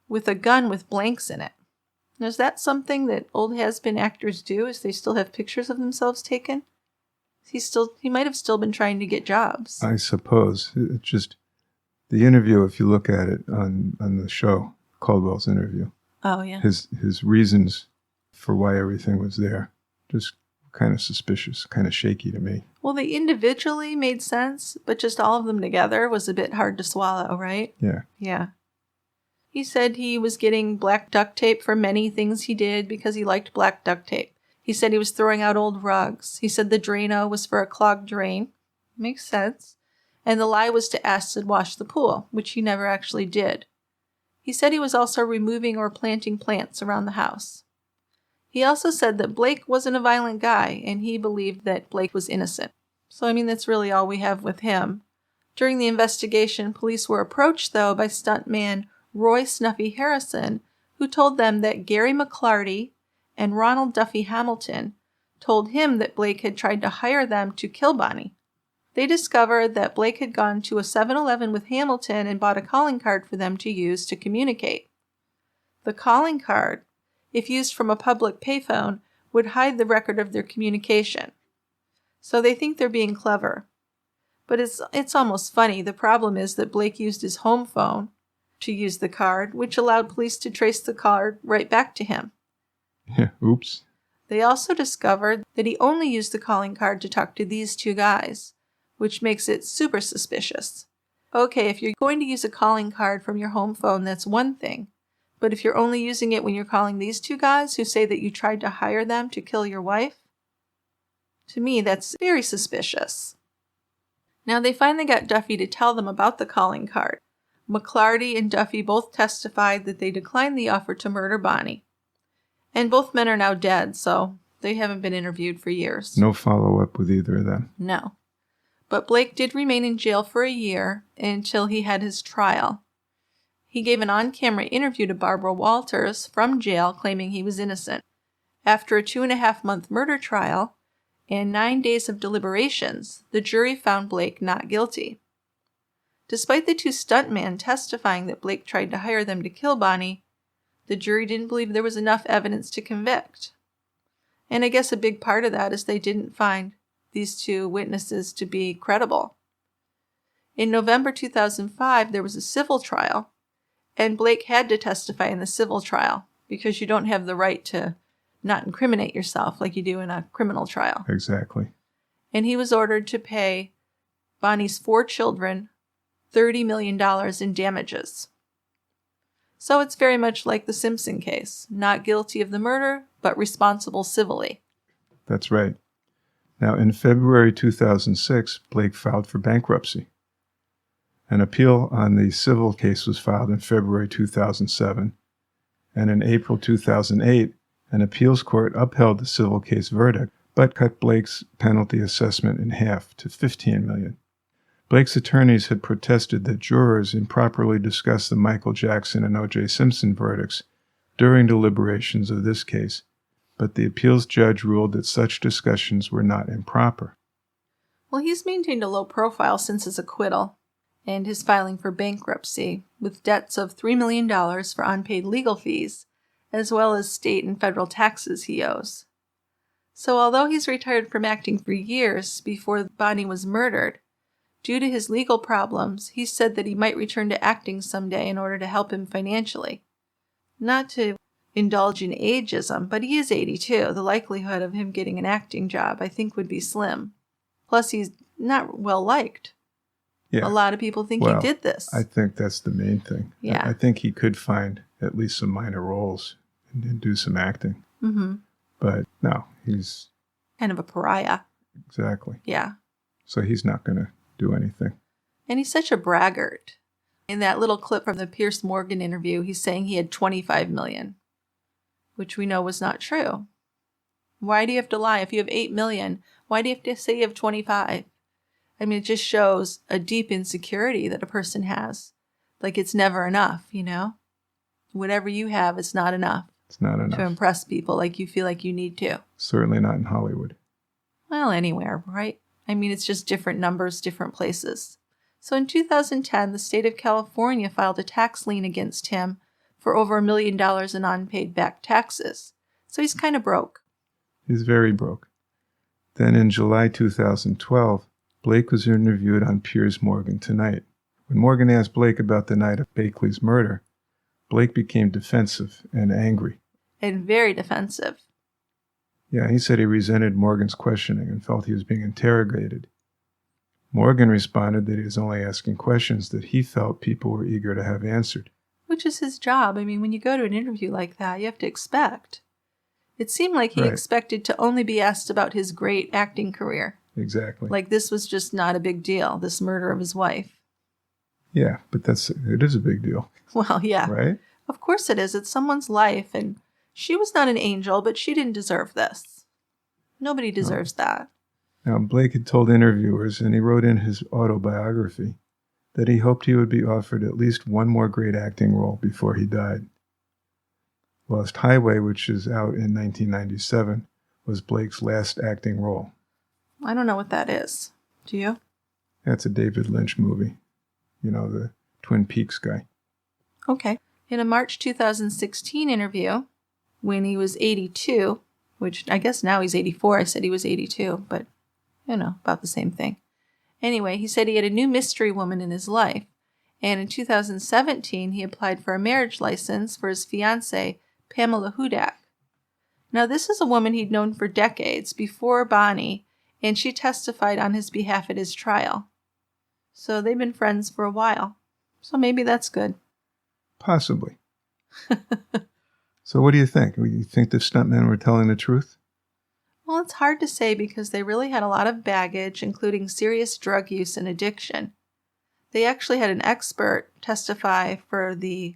with a gun with blanks in it. Now, is that something that old has-been actors do, is they still have pictures of themselves taken? He might have still been trying to get jobs. I suppose. It's just the interview, if you look at it on the show, Caldwell's interview. Oh, yeah. His reasons for why everything was there, just kind of suspicious, kind of shaky to me. Well, they individually made sense, but just all of them together was a bit hard to swallow, right? Yeah. Yeah. He said he was getting black duct tape for many things he did because he liked black duct tape. He said he was throwing out old rugs. He said the Drano was for a clogged drain. Makes sense. And the lye was to acid wash the pool, which he never actually did. He said he was also removing or planting plants around the house. He also said that Blake wasn't a violent guy, and he believed that Blake was innocent. So, that's really all we have with him. During the investigation, police were approached, though, by stuntman Roy Snuffy Harrison, who told them that Gary McClarty and Ronald Duffy Hamilton told him that Blake had tried to hire them to kill Bonny. They discovered that Blake had gone to a 7-Eleven with Hamilton and bought a calling card for them to use to communicate. The calling card, if used from a public payphone, would hide the record of their communication. So they think they're being clever. But it's almost funny. The problem is that Blake used his home phone to use the card, which allowed police to trace the card right back to him. Yeah, oops. They also discovered that he only used the calling card to talk to these 2 guys, which makes it super suspicious. Okay, if you're going to use a calling card from your home phone, that's one thing. But if you're only using it when you're calling these 2 guys who say that you tried to hire them to kill your wife, to me, that's very suspicious. Now, they finally got Duffy to tell them about the calling card. McClarty and Duffy both testified that they declined the offer to murder Bonny. And both men are now dead, so they haven't been interviewed for years. No follow-up with either of them. No. But Blake did remain in jail for a year until he had his trial. He gave an on-camera interview to Barbara Walters from jail claiming he was innocent. After a 2.5-month murder trial and 9 days of deliberations, the jury found Blake not guilty. Despite the 2 stuntmen testifying that Blake tried to hire them to kill Bonny, the jury didn't believe there was enough evidence to convict. And I guess a big part of that is they didn't find these 2 witnesses to be credible. In November 2005, there was a civil trial, and Blake had to testify in the civil trial because you don't have the right to not incriminate yourself like you do in a criminal trial. Exactly. And he was ordered to pay Bonny's 4 children $30 million in damages. So it's very much like the Simpson case. Not guilty of the murder, but responsible civilly. That's right. Now, in February 2006, Blake filed for bankruptcy. An appeal on the civil case was filed in February 2007, and in April 2008, an appeals court upheld the civil case verdict, but cut Blake's penalty assessment in half to $15 million. Blake's attorneys had protested that jurors improperly discussed the Michael Jackson and O.J. Simpson verdicts during deliberations of this case, but the appeals judge ruled that such discussions were not improper. Well, he's maintained a low profile since his acquittal and his filing for bankruptcy, with debts of $3 million for unpaid legal fees, as well as state and federal taxes he owes. So although he's retired from acting for years before Bonny was murdered, due to his legal problems, he said that he might return to acting someday in order to help him financially. Not to indulge in ageism, but he is 82. The likelihood of him getting an acting job, I think, would be slim. Plus, he's not well liked. Yeah. A lot of people think he did this. I think that's the main thing. Yeah. I think he could find at least some minor roles and do some acting. Mm-hmm. But no, he's... kind of a pariah. Exactly. Yeah. So he's not going to do anything. And he's such a braggart. In that little clip from the Piers Morgan interview, he's saying he had $25 million, which we know was not true. Why do you have to lie? If you have $8 million, why do you have to say you have 25? I mean, it just shows a deep insecurity that a person has. Like it's never enough, you know? Whatever you have, it's not enough. It's not enough to impress people like you feel like you need to. Certainly not in Hollywood. Well, anywhere, right? I mean, it's just different numbers, different places. So in 2010, the state of California filed a tax lien against him for over $1 million in unpaid back taxes. So he's kind of broke. He's very broke. Then in July 2012, Blake was interviewed on Piers Morgan Tonight. When Morgan asked Blake about the night of Bakley's murder, Blake became defensive and angry. And very defensive. Yeah, he said he resented Morgan's questioning and felt he was being interrogated. Morgan responded that he was only asking questions that he felt people were eager to have answered. Which is his job. I mean, when you go to an interview like that, you have to expect. It seemed like he expected to only be asked about his great acting career. Exactly. Like this was just not a big deal, this murder of his wife. Yeah, but it is a big deal. Well, yeah. Right? Of course it is. It's someone's life, and she was not an angel, but she didn't deserve this. Nobody deserves that. Now, Blake had told interviewers, and he wrote in his autobiography, that he hoped he would be offered at least one more great acting role before he died. Lost Highway, which is out in 1997, was Blake's last acting role. I don't know what that is. Do you? That's a David Lynch movie. You know, the Twin Peaks guy. Okay. In a March 2016 interview, when he was 82, which I guess now he's 84, I said he was 82, but, you know, about the same thing. Anyway, he said he had a new mystery woman in his life, and in 2017, he applied for a marriage license for his fiancée, Pamela Hudak. Now, this is a woman he'd known for decades before Bonny, and she testified on his behalf at his trial. So they've been friends for a while. So maybe that's good. Possibly. So what do you think? Do you think the stuntmen were telling the truth? Well, it's hard to say because they really had a lot of baggage, including serious drug use and addiction. They actually had an expert testify for the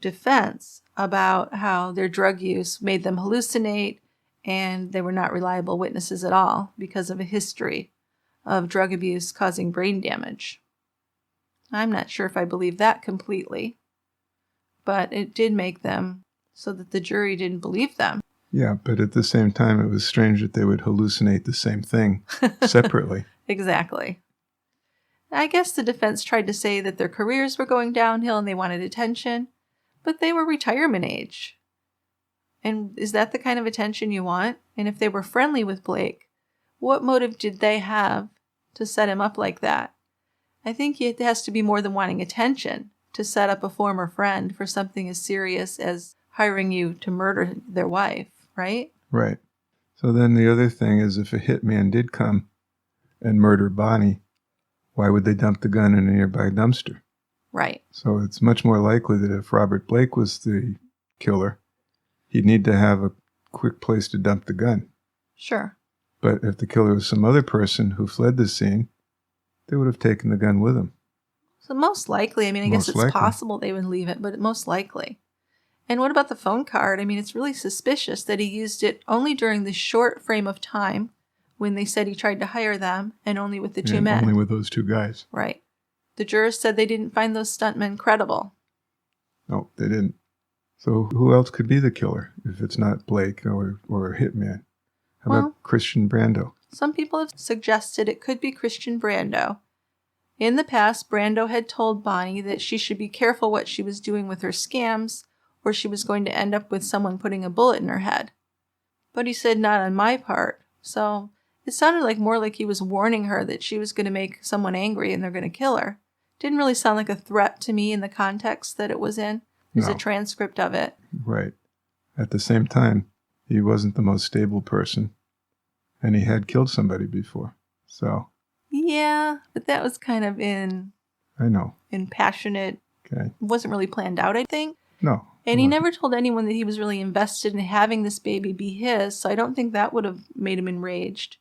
defense about how their drug use made them hallucinate, and they were not reliable witnesses at all because of a history of drug abuse causing brain damage. I'm not sure if I believe that completely, but it did make them so that the jury didn't believe them. Yeah, but at the same time, it was strange that they would hallucinate the same thing separately. Exactly. I guess the defense tried to say that their careers were going downhill and they wanted attention, but they were retirement age. And is that the kind of attention you want? And if they were friendly with Blake, what motive did they have to set him up like that? I think it has to be more than wanting attention to set up a former friend for something as serious as hiring you to murder their wife, right? Right. So then the other thing is, if a hitman did come and murder Bonny, why would they dump the gun in a nearby dumpster? Right. So it's much more likely that if Robert Blake was the killer, he'd need to have a quick place to dump the gun. Sure. But if the killer was some other person who fled the scene, they would have taken the gun with them. So most likely, I mean, I guess it's possible they would leave it, but most likely. And what about the phone card? I mean, it's really suspicious that he used it only during the short frame of time when they said he tried to hire them, and only with the two men. Only with those two guys. Right. The jurors said they didn't find those stuntmen credible. No, they didn't. So who else could be the killer if it's not Blake or a hitman? How about Christian Brando? Some people have suggested it could be Christian Brando. In the past, Brando had told Bonny that she should be careful what she was doing with her scams, or she was going to end up with someone putting a bullet in her head. But he said not on my part, so it sounded more like he was warning her that she was going to make someone angry and they're going to kill her. Didn't really sound like a threat to me in the context that it was in. There's a transcript of it. Right. At the same time, he wasn't the most stable person, and he had killed somebody before. So. Yeah, but that was kind of in passionate. Okay. It wasn't really planned out, I think. No. And he never told anyone that he was really invested in having this baby be his, so I don't think that would have made him enraged.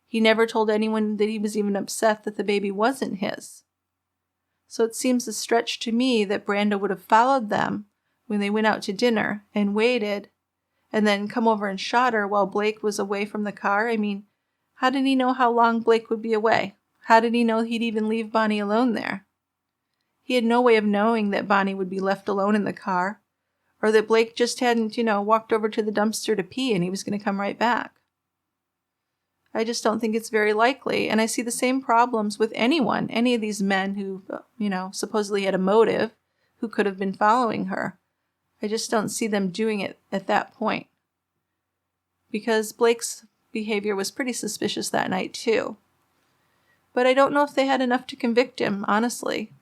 He never told anyone that he was even upset that the baby wasn't his. So it seems a stretch to me that Brando would have followed them when they went out to dinner and waited, and then come over and shot her while Blake was away from the car. I mean, how did he know how long Blake would be away? How did he know he'd even leave Bonny alone there? He had no way of knowing that Bonny would be left alone in the car, or that Blake just hadn't, walked over to the dumpster to pee and he was going to come right back. I just don't think it's very likely, and I see the same problems with any of these men who, supposedly had a motive, who could have been following her. I just don't see them doing it at that point. Because Blake's behavior was pretty suspicious that night, too. But I don't know if they had enough to convict him, honestly.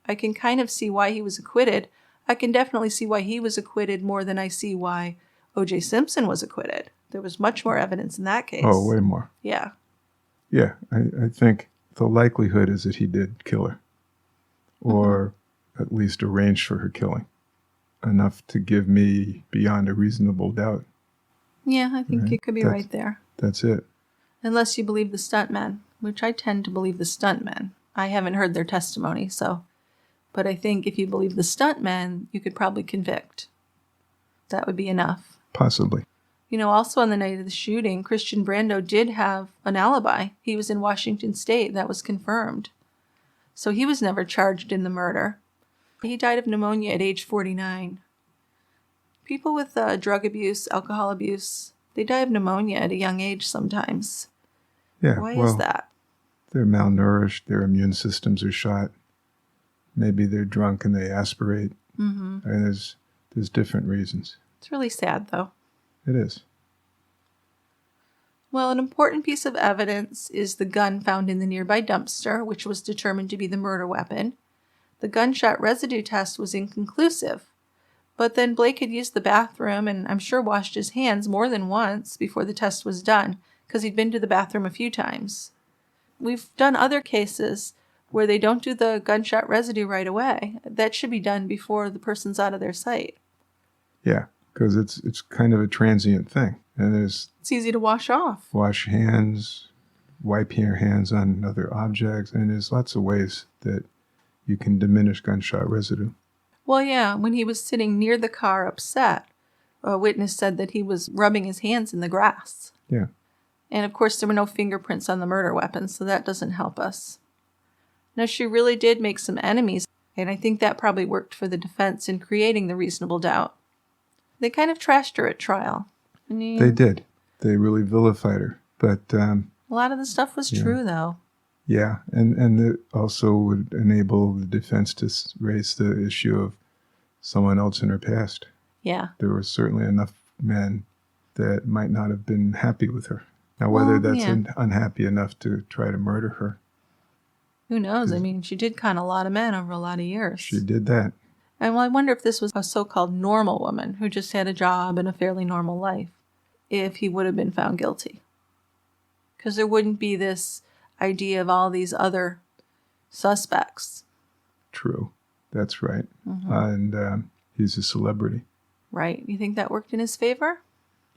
I can kind of see why he was acquitted. I can definitely see why he was acquitted more than I see why O.J. Simpson was acquitted. There was much more evidence in that case. Oh, way more. Yeah. Yeah, I think the likelihood is that he did kill her. Or at least arranged for her killing. Enough to give me beyond a reasonable doubt. Yeah, I think you could be right there. That's it. Unless you believe the stuntmen, which I tend to believe the stuntmen. I haven't heard their testimony, but I think if you believe the stuntmen, you could probably convict. That would be enough. Possibly. Also on the night of the shooting, Christian Brando did have an alibi. He was in Washington State. That was confirmed. So he was never charged in the murder. He died of pneumonia at age 49. People with drug abuse, alcohol abuse, they die of pneumonia at a young age sometimes. Yeah. Why is that? They're malnourished. Their immune systems are shot. Maybe they're drunk and they aspirate. Mm-hmm. And there's different reasons. It's really sad, though. It is. Well, an important piece of evidence is the gun found in the nearby dumpster, which was determined to be the murder weapon. The gunshot residue test was inconclusive, but then Blake had used the bathroom and I'm sure washed his hands more than once before the test was done, because he'd been to the bathroom a few times. We've done other cases where they don't do the gunshot residue right away. That should be done before the person's out of their sight. Yeah, because it's kind of a transient thing. And it's easy to wash off. Wash hands, wipe your hands on other objects, and there's lots of ways that you can diminish gunshot residue. Well, yeah, when he was sitting near the car upset, a witness said that he was rubbing his hands in the grass. Yeah. And of course, there were no fingerprints on the murder weapon, so that doesn't help us. Now, she really did make some enemies, and I think that probably worked for the defense in creating the reasonable doubt. They kind of trashed her at trial. They did. They really vilified her. But a lot of the stuff was true, though. Yeah, and it also would enable the defense to raise the issue of someone else in her past. Yeah. There were certainly enough men that might not have been happy with her. Now, whether that's unhappy enough to try to murder her. Who knows? I mean, she did con a lot of men over a lot of years. She did that. And I wonder if this was a so-called normal woman who just had a job and a fairly normal life, if he would have been found guilty. Because there wouldn't be this idea of all these other suspects. True. That's right. Mm-hmm. And he's a celebrity. Right. You think that worked in his favor?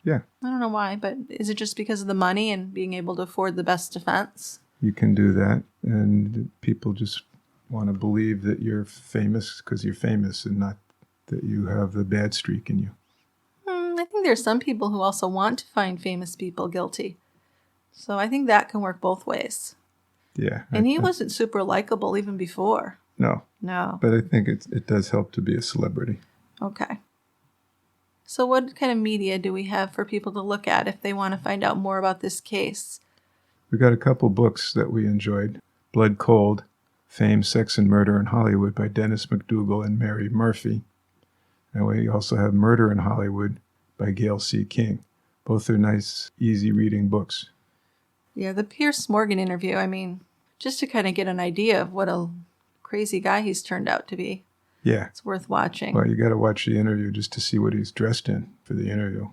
Yeah. I don't know why, but is it just because of the money and being able to afford the best defense? You can do that, and people just want to believe that you're famous because you're famous and not that you have the bad streak in you. I think there's some people who also want to find famous people guilty. So I think that can work both ways. Yeah. And he wasn't super likable even before. No. No. But I think it does help to be a celebrity. Okay. So what kind of media do we have for people to look at if they want to find out more about this case? We got a couple books that we enjoyed. Blood Cold, Fame, Sex, and Murder in Hollywood by Dennis McDougal and Mary Murphy. And we also have Murder in Hollywood by Gail C. King. Both are nice, easy reading books. Yeah, the Piers Morgan interview, I mean, just to kind of get an idea of what a crazy guy he's turned out to be. Yeah. It's worth watching. Well, you got to watch the interview just to see what he's dressed in for the interview.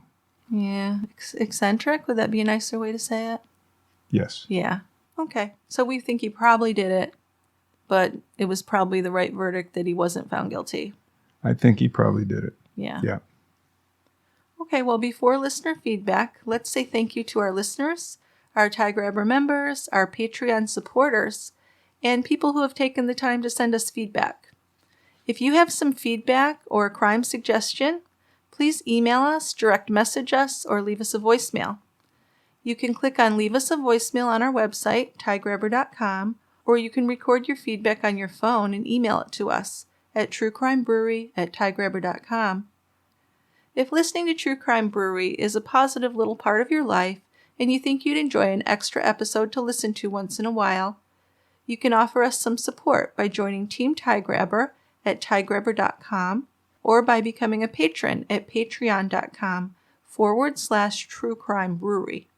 Yeah. Eccentric? Would that be a nicer way to say it? Yes. Yeah. Okay. So we think he probably did it, but it was probably the right verdict that he wasn't found guilty. I think he probably did it. Yeah. Yeah. Okay, well, before listener feedback, let's say thank you to our listeners, our Tie Grabber members, our Patreon supporters, and people who have taken the time to send us feedback. If you have some feedback or a crime suggestion, please email us, direct message us, or leave us a voicemail. You can click on Leave Us a Voicemail on our website, tiegrabber.com, or you can record your feedback on your phone and email it to us at truecrimebrewery@tiegrabber.com. If listening to True Crime Brewery is a positive little part of your life and you think you'd enjoy an extra episode to listen to once in a while, you can offer us some support by joining Team Tie Grabber at tiegrabber.com or by becoming a patron at patreon.com/True Crime Brewery.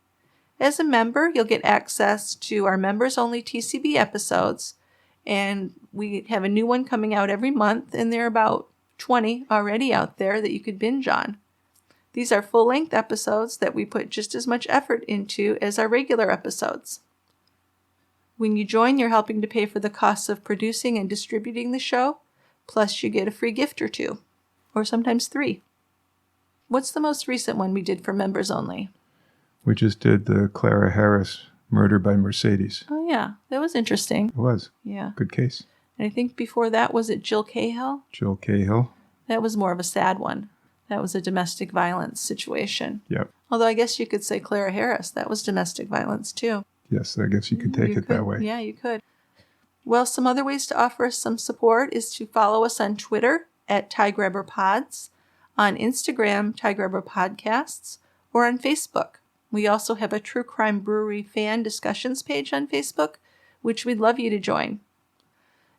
As a member, you'll get access to our members-only TCB episodes, and we have a new one coming out every month, and there are about 20 already out there that you could binge on. These are full-length episodes that we put just as much effort into as our regular episodes. When you join, you're helping to pay for the costs of producing and distributing the show, plus you get a free gift or two, or sometimes 3. What's the most recent one we did for members only? We just did the Clara Harris Murder by Mercedes. Oh, yeah. That was interesting. It was. Yeah. Good case. And I think before that, was it Jill Cahill? Jill Cahill. That was more of a sad one. That was a domestic violence situation. Yep. Although I guess you could say Clara Harris. That was domestic violence, too. Yes, I guess you could take it that way. Yeah, you could. Well, some other ways to offer us some support is to follow us on Twitter at TieGrabberPods, on Instagram, TieGrabberPodcasts, or on Facebook. We also have a True Crime Brewery fan discussions page on Facebook, which we'd love you to join.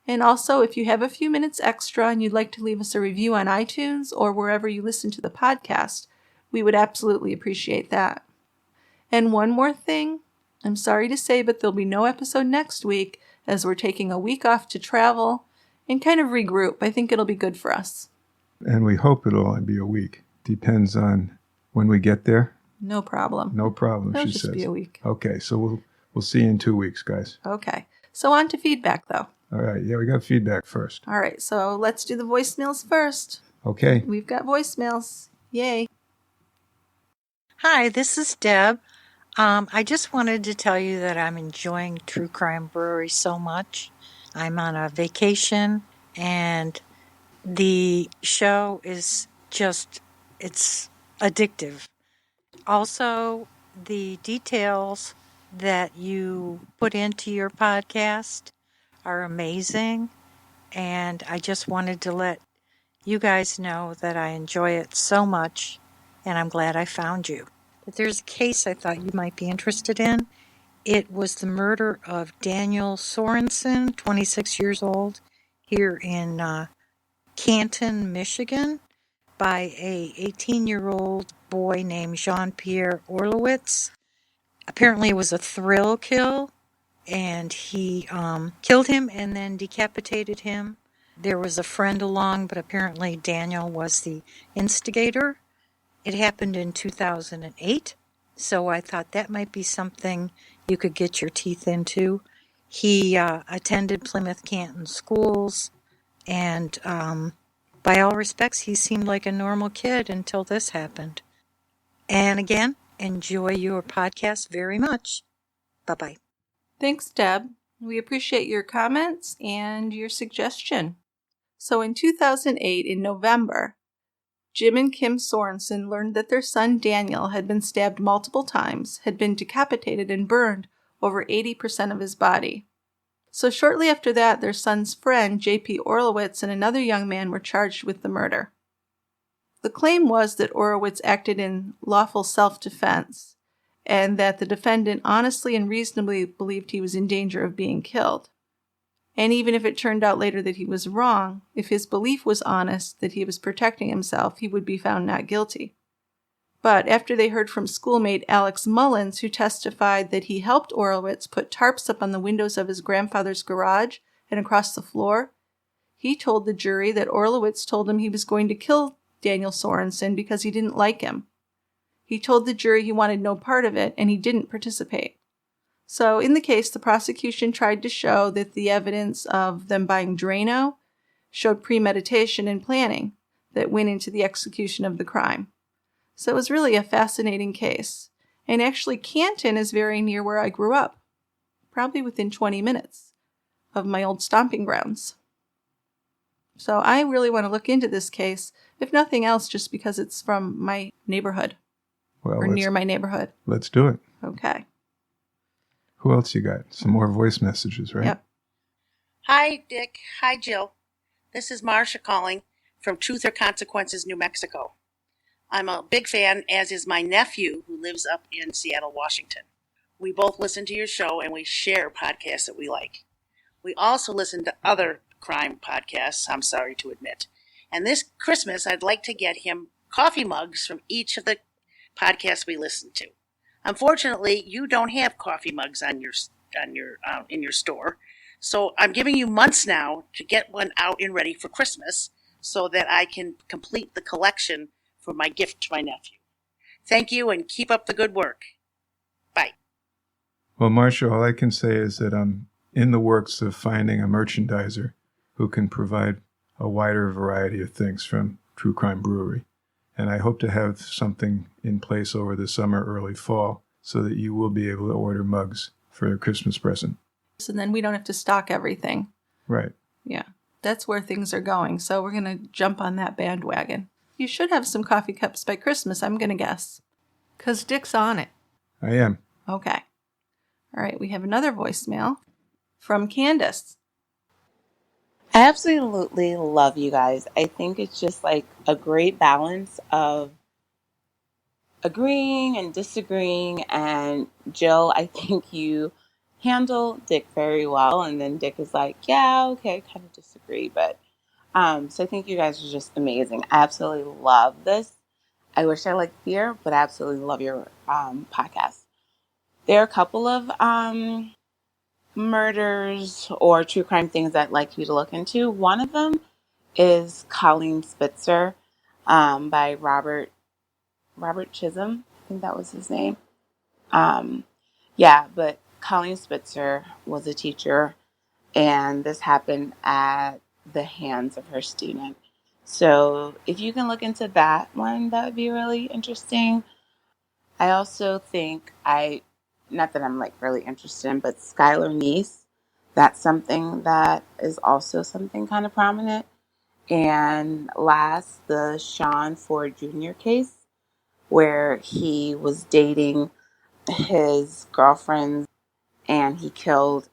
And also, if you have a few minutes extra and you'd like to leave us a review on iTunes or wherever you listen to the podcast, we would absolutely appreciate that. And one more thing, I'm sorry to say, but there'll be no episode next week as we're taking a week off to travel and kind of regroup. I think it'll be good for us. And we hope it'll only be a week. Depends on when we get there. No problem. No problem, It'll she just says. be a week. Okay, so we'll see you in 2 weeks, guys. Okay. So on to feedback, though. All right, yeah, we got feedback first. All right, so let's do the voicemails first. Okay. We've got voicemails. Yay. Hi, this is Deb. I just wanted to tell you that I'm enjoying True Crime Brewery so much. I'm on a vacation, and the show is just, it's addictive. Also, the details that you put into your podcast are amazing, and I just wanted to let you guys know that I enjoy it so much, and I'm glad I found you. But there's a case I thought you might be interested in. It was the murder of Daniel Sorensen, 26 years old, here in Canton, Michigan, by a 18-year-old boy named Jean-Pierre Orlowitz. Apparently it was a thrill kill, and he killed him and then decapitated him. There was a friend along, but apparently Daniel was the instigator. It happened in 2008, so I thought that might be something you could get your teeth into. He attended Plymouth Canton schools, and by all respects, he seemed like a normal kid until this happened. And again, enjoy your podcast very much. Bye-bye. Thanks, Deb. We appreciate your comments and your suggestion. So in 2008, in November, Jim and Kim Sorensen learned that their son Daniel had been stabbed multiple times, had been decapitated and burned over 80% of his body. So shortly after that, their son's friend, J.P. Orlowitz, and another young man were charged with the murder. The claim was that Orlowitz acted in lawful self-defense, and that the defendant honestly and reasonably believed he was in danger of being killed. And even if it turned out later that he was wrong, if his belief was honest that he was protecting himself, he would be found not guilty. But after they heard from schoolmate Alex Mullins, who testified that he helped Orlowitz put tarps up on the windows of his grandfather's garage and across the floor, he told the jury that Orlowitz told him he was going to kill Daniel Sorensen because he didn't like him. He told the jury he wanted no part of it, and he didn't participate. So in the case, the prosecution tried to show that the evidence of them buying Drano showed premeditation and planning that went into the execution of the crime. So it was really a fascinating case. And actually, Canton is very near where I grew up, probably within 20 minutes of my old stomping grounds. So I really want to look into this case, if nothing else, just because it's from my neighborhood, or near my neighborhood. Let's do it. Okay. Who else you got? Some more voice messages, right? Yep. Hi, Dick. Hi, Jill. This is Marcia calling from Truth or Consequences, New Mexico. I'm a big fan, as is my nephew, who lives up in Seattle, Washington. We both listen to your show, and we share podcasts that we like. We also listen to other crime podcasts, I'm sorry to admit. And this Christmas, I'd like to get him coffee mugs from each of the podcasts we listen to. Unfortunately, you don't have coffee mugs in your store, so I'm giving you months now to get one out and ready for Christmas, so that I can complete the collection for my gift to my nephew. Thank you, and keep up the good work. Bye. Well, Marcia, all I can say is that I'm in the works of finding a merchandiser who can provide a wider variety of things from True Crime Brewery. And I hope to have something in place over the summer, early fall, so that you will be able to order mugs for a Christmas present. And then we don't have to stock everything. Right. Yeah, that's where things are going. So we're going to jump on that bandwagon. You should have some coffee cups by Christmas, I'm going to guess. Because Dick's on it. I am. Okay. All right, we have another voicemail from Candace. I absolutely love you guys. I think it's just like a great balance of agreeing and disagreeing. And Jill, I think you handle Dick very well. And then Dick is like, yeah, okay, kind of disagree. But so I think you guys are just amazing. I absolutely love this. I wish I liked beer, but I absolutely love your podcast. There are a couple of murders or true crime things I'd like you to look into. One of them is Colleen Spitzer by Robert Chisholm. I think that was his name. But Colleen Spitzer was a teacher, and this happened at the hands of her student. So if you can look into that one, that would be really interesting. I also think not that I'm like really interested in, but Skylar Neese, that's something that is also something kind of prominent. And last, the Sean Ford Jr. case, where he was dating his girlfriend and he killed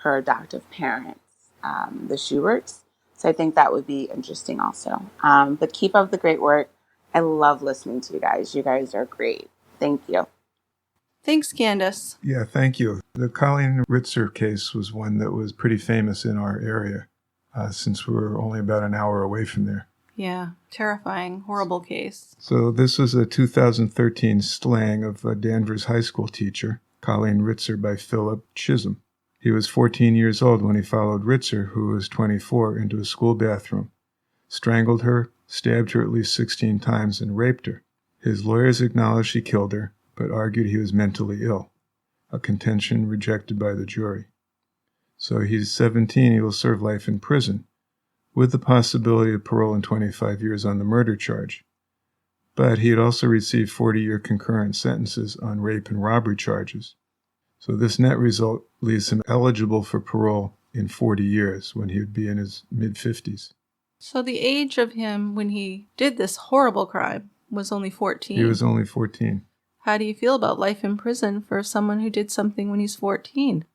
her adoptive parents, the Schuberts. So I think that would be interesting also. But keep up the great work. I love listening to you guys. You guys are great. Thank you. Thanks, Candace. Yeah, thank you. The Colleen Ritzer case was one that was pretty famous in our area, since we're only about an hour away from there. Yeah, terrifying, horrible case. So this was a 2013 slang of a Danvers high school teacher, Colleen Ritzer by Philip Chisholm. He was 14 years old when he followed Ritzer, who was 24, into a school bathroom, strangled her, stabbed her at least 16 times, and raped her. His lawyers acknowledged he killed her, but argued he was mentally ill, a contention rejected by the jury. So he's 17, he will serve life in prison, with the possibility of parole in 25 years on the murder charge. But he had also received 40-year concurrent sentences on rape and robbery charges. So this net result leaves him eligible for parole in 40 years when he would be in his mid-50s. So the age of him when he did this horrible crime was only 14. He was only 14. How do you feel about life in prison for someone who did something when he's 14?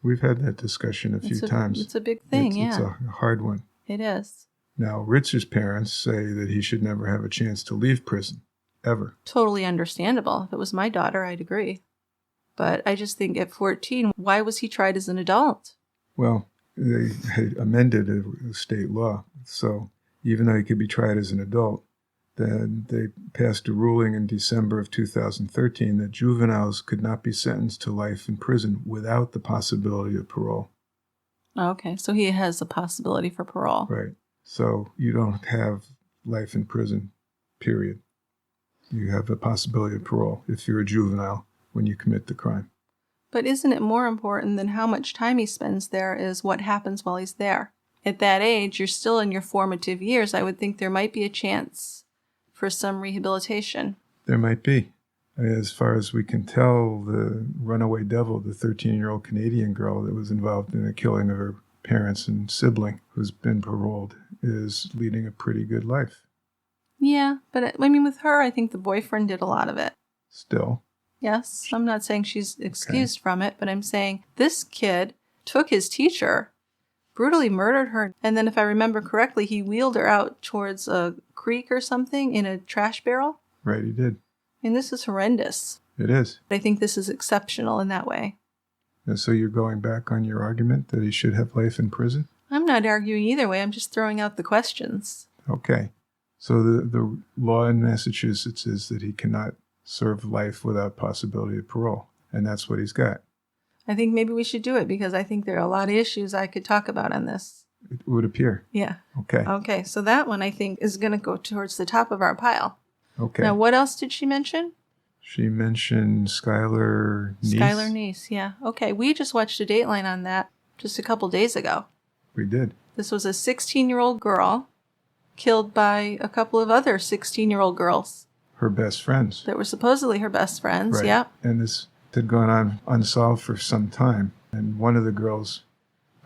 We've had that discussion a few times. It's a big thing, It's a hard one. It is. Now, Ritzer's parents say that he should never have a chance to leave prison, ever. Totally understandable. If it was my daughter, I'd agree. But I just think at 14, why was he tried as an adult? Well, they had amended a state law, so even though he could be tried as an adult, then they passed a ruling in December of 2013 that juveniles could not be sentenced to life in prison without the possibility of parole. Okay, so he has a possibility for parole. Right. So you don't have life in prison, period. You have a possibility of parole if you're a juvenile when you commit the crime. But isn't it more important than how much time he spends there is what happens while he's there? At that age, you're still in your formative years. I would think there might be a chance for some rehabilitation. There might be. As far as we can tell, the runaway devil, the 13-year-old Canadian girl that was involved in the killing of her parents and sibling, who's been paroled, is leading a pretty good life. Yeah, but I mean, with her, I think the boyfriend did a lot of it. Still. Yes, I'm not saying she's excused from it, but I'm saying this kid took his teacher, brutally murdered her, and then if I remember correctly, he wheeled her out towards a creek or something in a trash barrel. Right, he did. And this is horrendous. It is. I think this is exceptional in that way. And so you're going back on your argument that he should have life in prison? I'm not arguing either way. I'm just throwing out the questions. Okay. So the law in Massachusetts is that he cannot serve life without possibility of parole. And that's what he's got. I think maybe we should do it because I think there are a lot of issues I could talk about on this. It would appear. Yeah. Okay. Okay, so that one I think is going to go towards the top of our pile. Okay. Now, what else did she mention? She mentioned Skylar Neese. Skylar Neese, yeah. Okay, we just watched a Dateline on that just a couple days ago. We did. This was a 16-year-old girl killed by a couple of other 16-year-old girls. Her best friends. That were supposedly her best friends, Right. yeah. And this had gone on unsolved for some time. And one of the girls,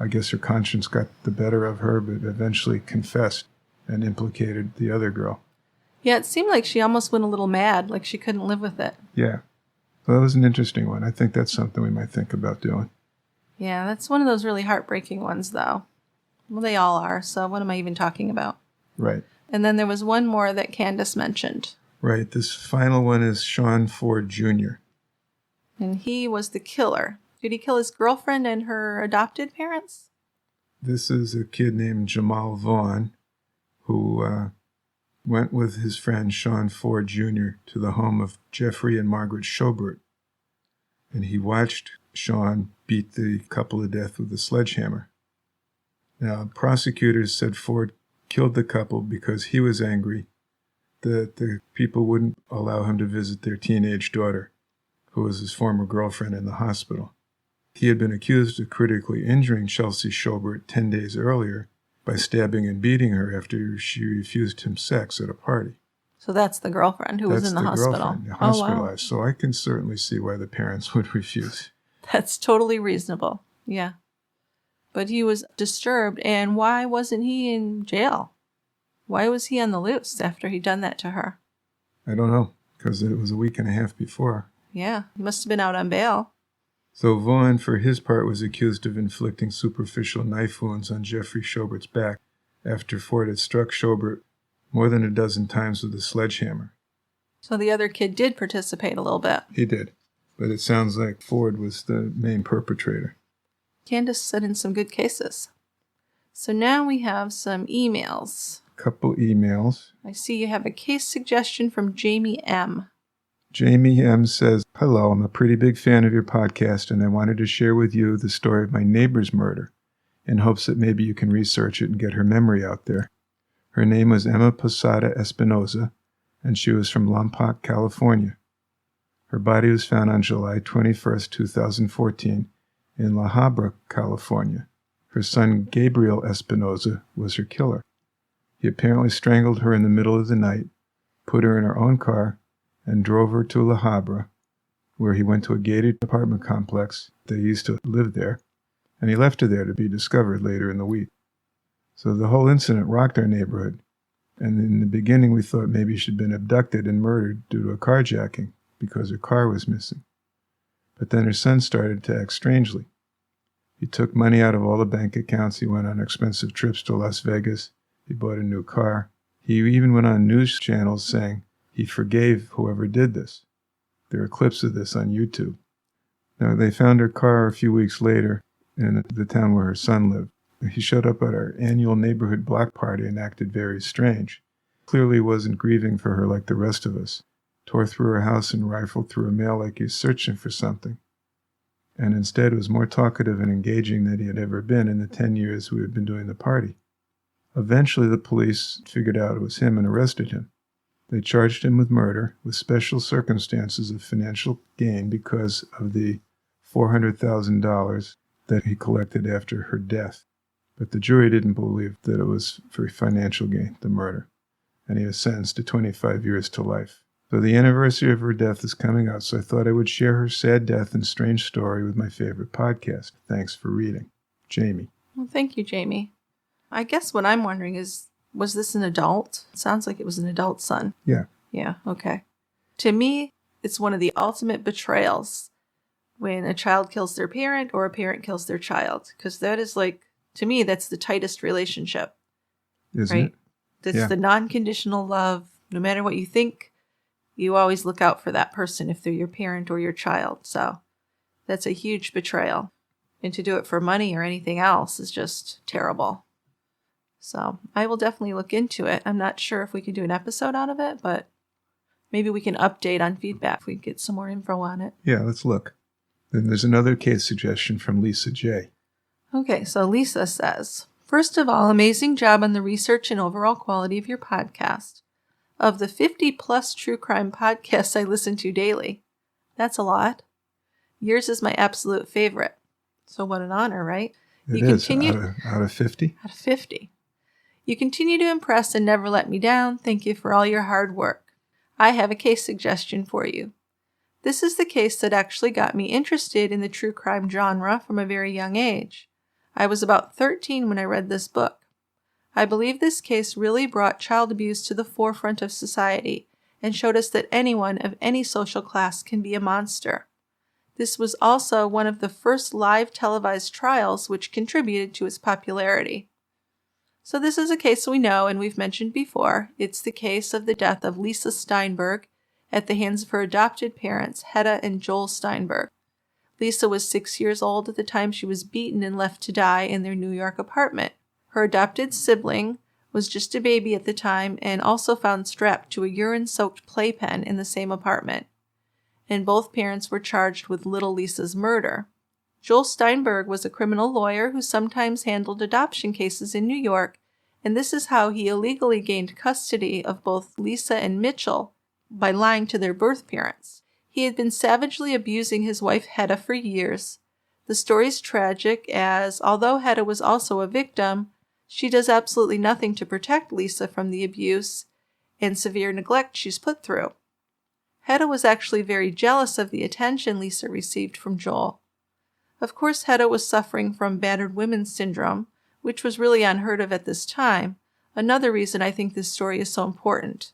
I guess her conscience got the better of her, but eventually confessed and implicated the other girl. Yeah, it seemed like she almost went a little mad, like she couldn't live with it. Yeah. So that was an interesting one. I think that's something we might think about doing. Yeah, that's one of those really heartbreaking ones, though. Well, they all are, so what am I even talking about? Right. And then there was one more that Candace mentioned. Right. This final one is Sean Ford Jr. And he was the killer. Did he kill his girlfriend and her adopted parents? This is a kid named Jamal Vaughn who went with his friend Sean Ford Jr. to the home of Jeffrey and Margaret Schobert. And he watched Sean beat the couple to death with a sledgehammer. Now, prosecutors said Ford killed the couple because he was angry that the people wouldn't allow him to visit their teenage daughter, who was his former girlfriend in the hospital. He had been accused of critically injuring Chelsea Schobert 10 days earlier by stabbing and beating her after she refused him sex at a party. So that's the girlfriend who was in the hospital. Girlfriend, Oh, hospitalized. wow. So I can certainly see why the parents would refuse. That's totally reasonable. Yeah. But he was disturbed, and why wasn't he in jail? Why was he on the loose after he'd done that to her? I don't know, because it was a week and a half before. Yeah, he must have been out on bail. So Vaughn, for his part, was accused of inflicting superficial knife wounds on Jeffrey Schobert's back after Ford had struck Schobert more than a dozen times with a sledgehammer. So the other kid did participate a little bit. He did, but it sounds like Ford was the main perpetrator. Candace set in some good cases. So now we have some emails. Couple emails. I see you have a case suggestion from Jamie M. Jamie M. says, "Hello, I'm a pretty big fan of your podcast, and I wanted to share with you the story of my neighbor's murder in hopes that maybe you can research it and get her memory out there. Her name was Emma Posada Espinoza, and she was from Lompoc, California. Her body was found on July 21st, 2014, in La Habra, California. Her son, Gabriel Espinoza, was her killer. He apparently strangled her in the middle of the night, put her in her own car, and drove her to La Habra, where he went to a gated apartment complex. They used to live there, and he left her there to be discovered later in the week. So the whole incident rocked our neighborhood. And in the beginning, we thought maybe she'd been abducted and murdered due to a carjacking because her car was missing. But then her son started to act strangely. He took money out of all the bank accounts. He went on expensive trips to Las Vegas. He bought a new car. He even went on news channels saying he forgave whoever did this. There are clips of this on YouTube. Now, they found her car a few weeks later in the town where her son lived. He showed up at our annual neighborhood block party and acted very strange. Clearly wasn't grieving for her like the rest of us. Tore through her house and rifled through her mail like he was searching for something. And instead was more talkative and engaging than he had ever been in the 10 years we had been doing the party. Eventually the police figured out it was him and arrested him. They charged him with murder, with special circumstances of financial gain because of the $400,000 that he collected after her death. But the jury didn't believe that it was for financial gain, the murder, and he was sentenced to 25 years to life. So the anniversary of her death is coming up, so I thought I would share her sad death and strange story with my favorite podcast. Thanks for reading. Jamie. Well, thank you, Jamie. I guess what I'm wondering is, was this an adult? It sounds like it was an adult son. Yeah. Yeah, okay. To me, it's one of the ultimate betrayals when a child kills their parent or a parent kills their child, because that is like, to me, that's the tightest relationship. Isn't it? That's the non-conditional love. No matter what you think, you always look out for that person if they're your parent or your child. So that's a huge betrayal. And to do it for money or anything else is just terrible. So I will definitely look into it. I'm not sure if we can do an episode out of it, but maybe we can update on feedback if we get some more info on it. Yeah, let's look. Then there's another case suggestion from Lisa J. Okay, so Lisa says, first of all, amazing job on the research and overall quality of your podcast. Of the 50-plus true crime podcasts I listen to daily, that's a lot. Yours is my absolute favorite. So what an honor, right? It is. Out of 50? Out of 50. You continue to impress and never let me down. Thank you for all your hard work. I have a case suggestion for you. This is the case that actually got me interested in the true crime genre from a very young age. I was about 13 when I read this book. I believe this case really brought child abuse to the forefront of society and showed us that anyone of any social class can be a monster. This was also one of the first live televised trials which contributed to its popularity. So this is a case we know and we've mentioned before. It's the case of the death of Lisa Steinberg at the hands of her adopted parents, Hedda and Joel Steinberg. Lisa was 6 years old at the time she was beaten and left to die in their New York apartment. Her adopted sibling was just a baby at the time and also found strapped to a urine-soaked playpen in the same apartment. And both parents were charged with little Lisa's murder. Joel Steinberg was a criminal lawyer who sometimes handled adoption cases in New York, and this is how he illegally gained custody of both Lisa and Mitchell by lying to their birth parents. He had been savagely abusing his wife Hedda for years. The story's tragic as, although Hedda was also a victim, she does absolutely nothing to protect Lisa from the abuse and severe neglect she's put through. Hedda was actually very jealous of the attention Lisa received from Joel. Of course, Hedda was suffering from battered women's syndrome, which was really unheard of at this time, another reason I think this story is so important.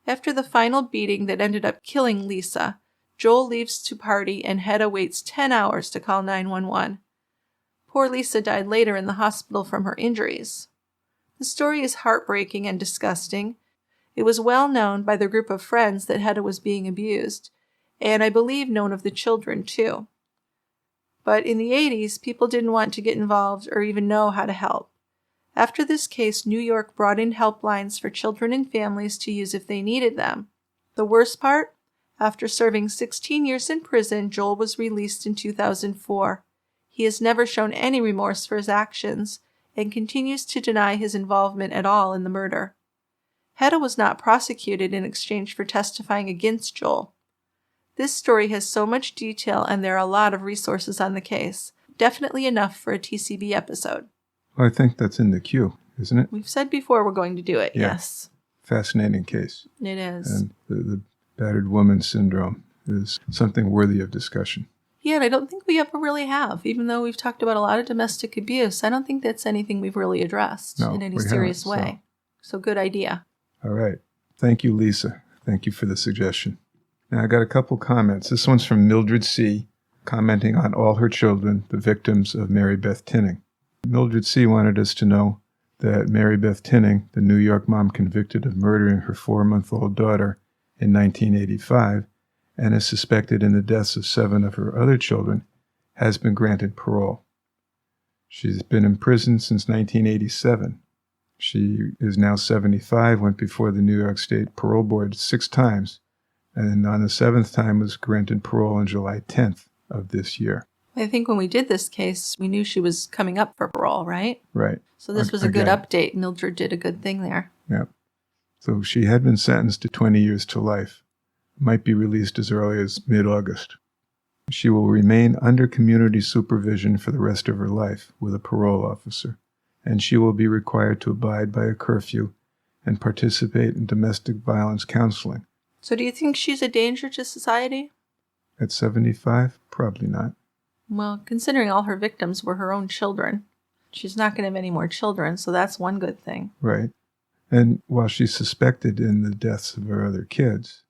After the final beating that ended up killing Lisa, Joel leaves to party and Hedda waits 10 hours to call 911. Poor Lisa died later in the hospital from her injuries. The story is heartbreaking and disgusting. It was well known by the group of friends that Hedda was being abused, and I believe known of the children too. But in the 80s, people didn't want to get involved or even know how to help. After this case, New York brought in helplines for children and families to use if they needed them. The worst part? After serving 16 years in prison, Joel was released in 2004. He has never shown any remorse for his actions and continues to deny his involvement at all in the murder. Hedda was not prosecuted in exchange for testifying against Joel. This story has so much detail and there are a lot of resources on the case. Definitely enough for a TCB episode. Well, I think that's in the queue, isn't it? We've said before we're going to do it, Yeah. Yes. Fascinating case. It is. And the battered woman syndrome is something worthy of discussion. Yeah, and I don't think we ever really have. Even though we've talked about a lot of domestic abuse, I don't think that's anything we've really addressed in any serious way. So good idea. All right. Thank you, Lisa. Thank you for the suggestion. Now, I got a couple comments. This one's from Mildred C., commenting on all her children, the victims of Mary Beth Tinning. Mildred C. wanted us to know that Mary Beth Tinning, the New York mom convicted of murdering her 4-month-old daughter in 1985 and is suspected in the deaths of 7 of her other children, has been granted parole. She's been in prison since 1987. She is now 75, went before the New York State Parole Board 6 times, and on the 7th time was granted parole on July 10th of this year. I think when we did this case, we knew she was coming up for parole, right? Right. So this was a good update. Mildred did a good thing there. Yep. So she had been sentenced to 20 years to life. Might be released as early as mid-August. She will remain under community supervision for the rest of her life with a parole officer, and she will be required to abide by a curfew and participate in domestic violence counseling. So do you think she's a danger to society? At 75? Probably not. Well, considering all her victims were her own children, she's not going to have any more children, so that's one good thing. Right. And while she's suspected in the deaths of her other kids,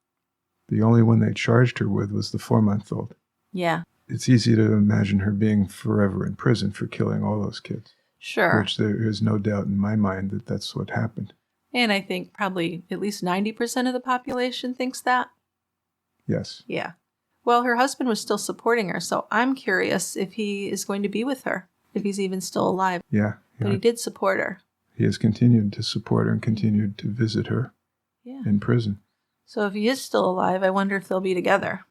the only one they charged her with was the 4-month-old. Yeah. It's easy to imagine her being forever in prison for killing all those kids. Sure. Which there is no doubt in my mind that that's what happened. And I think probably at least 90% of the population thinks that. Yes. Yeah. Well, her husband was still supporting her, so I'm curious if he is going to be with her, if he's even still alive. Yeah. But he did support her. He has continued to support her and continued to visit her in prison. So if he is still alive, I wonder if they'll be together.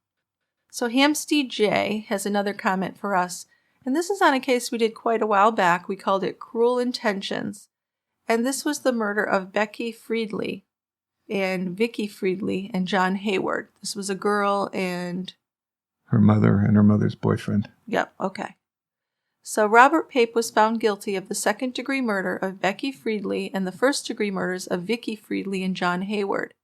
So Hamstead J has another comment for us, and this is on a case we did quite a while back. We called it Cruel Intentions, and this was the murder of Becky Friedley and Vicky Friedley and John Hayward. This was a girl and her mother and her mother's boyfriend. Yep, okay. So Robert Pape was found guilty of the second-degree murder of Becky Friedley and the first-degree murders of Vicky Friedley and John Hayward.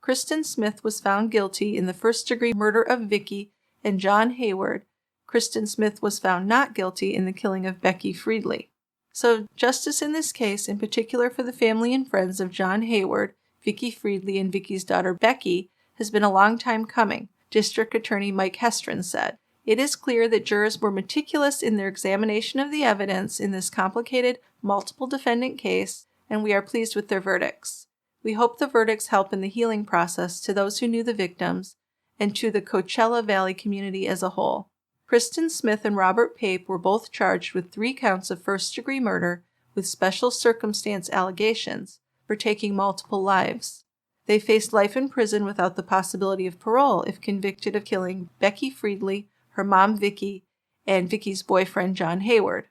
Kristen Smith was found guilty in the first-degree murder of Vicky and John Hayward. Kristen Smith was found not guilty in the killing of Becky Friedley. So justice in this case, in particular for the family and friends of John Hayward, Vicky Friedley, and Vicky's daughter Becky, has been a long time coming, District Attorney Mike Hestron said. It is clear that jurors were meticulous in their examination of the evidence in this complicated, multiple defendant case, and we are pleased with their verdicts. We hope the verdicts help in the healing process to those who knew the victims and to the Coachella Valley community as a whole. Kristen Smith and Robert Pape were both charged with 3 counts of first-degree murder with special circumstance allegations for taking multiple lives. They faced life in prison without the possibility of parole if convicted of killing Becky Friedley, her mom Vicky, and Vicky's boyfriend John Hayward,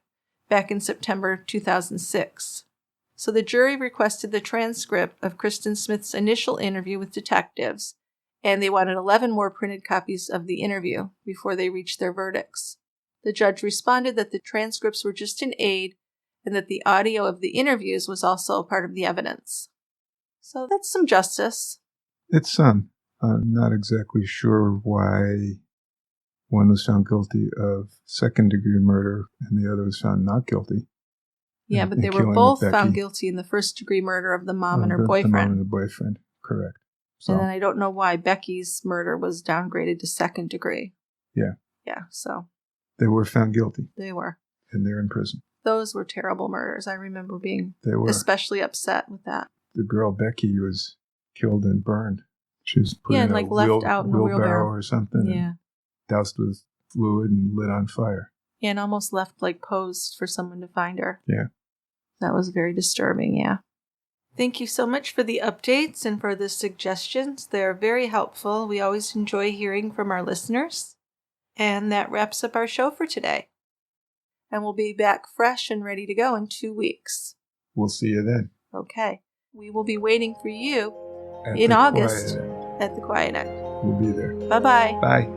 back in September 2006. So the jury requested the transcript of Kristen Smith's initial interview with detectives, and they wanted 11 more printed copies of the interview before they reached their verdicts. The judge responded that the transcripts were just an aid and that the audio of the interviews was also part of the evidence. So that's some justice. It's some. I'm not exactly sure why one was found guilty of second-degree murder and the other was found not guilty. Yeah, but they were both found guilty in the first-degree murder of the mom and her boyfriend. The mom and the boyfriend, correct. So. And then I don't know why Becky's murder was downgraded to second degree. Yeah. Yeah, so. They were found guilty. They were. And they're in prison. Those were terrible murders. I remember being especially upset with that. The girl Becky was killed and burned. She was put in like left out in a wheelbarrow or something. Yeah. Doused with fluid and lit on fire. Yeah, and almost left like posed for someone to find her. Yeah. That was very disturbing, yeah. Thank you so much for the updates and for the suggestions. They're very helpful. We always enjoy hearing from our listeners. And that wraps up our show for today. And we'll be back fresh and ready to go in 2 weeks. We'll see you then. Okay. We will be waiting for you in August at the Quiet End. We'll be there. Bye-bye. Bye.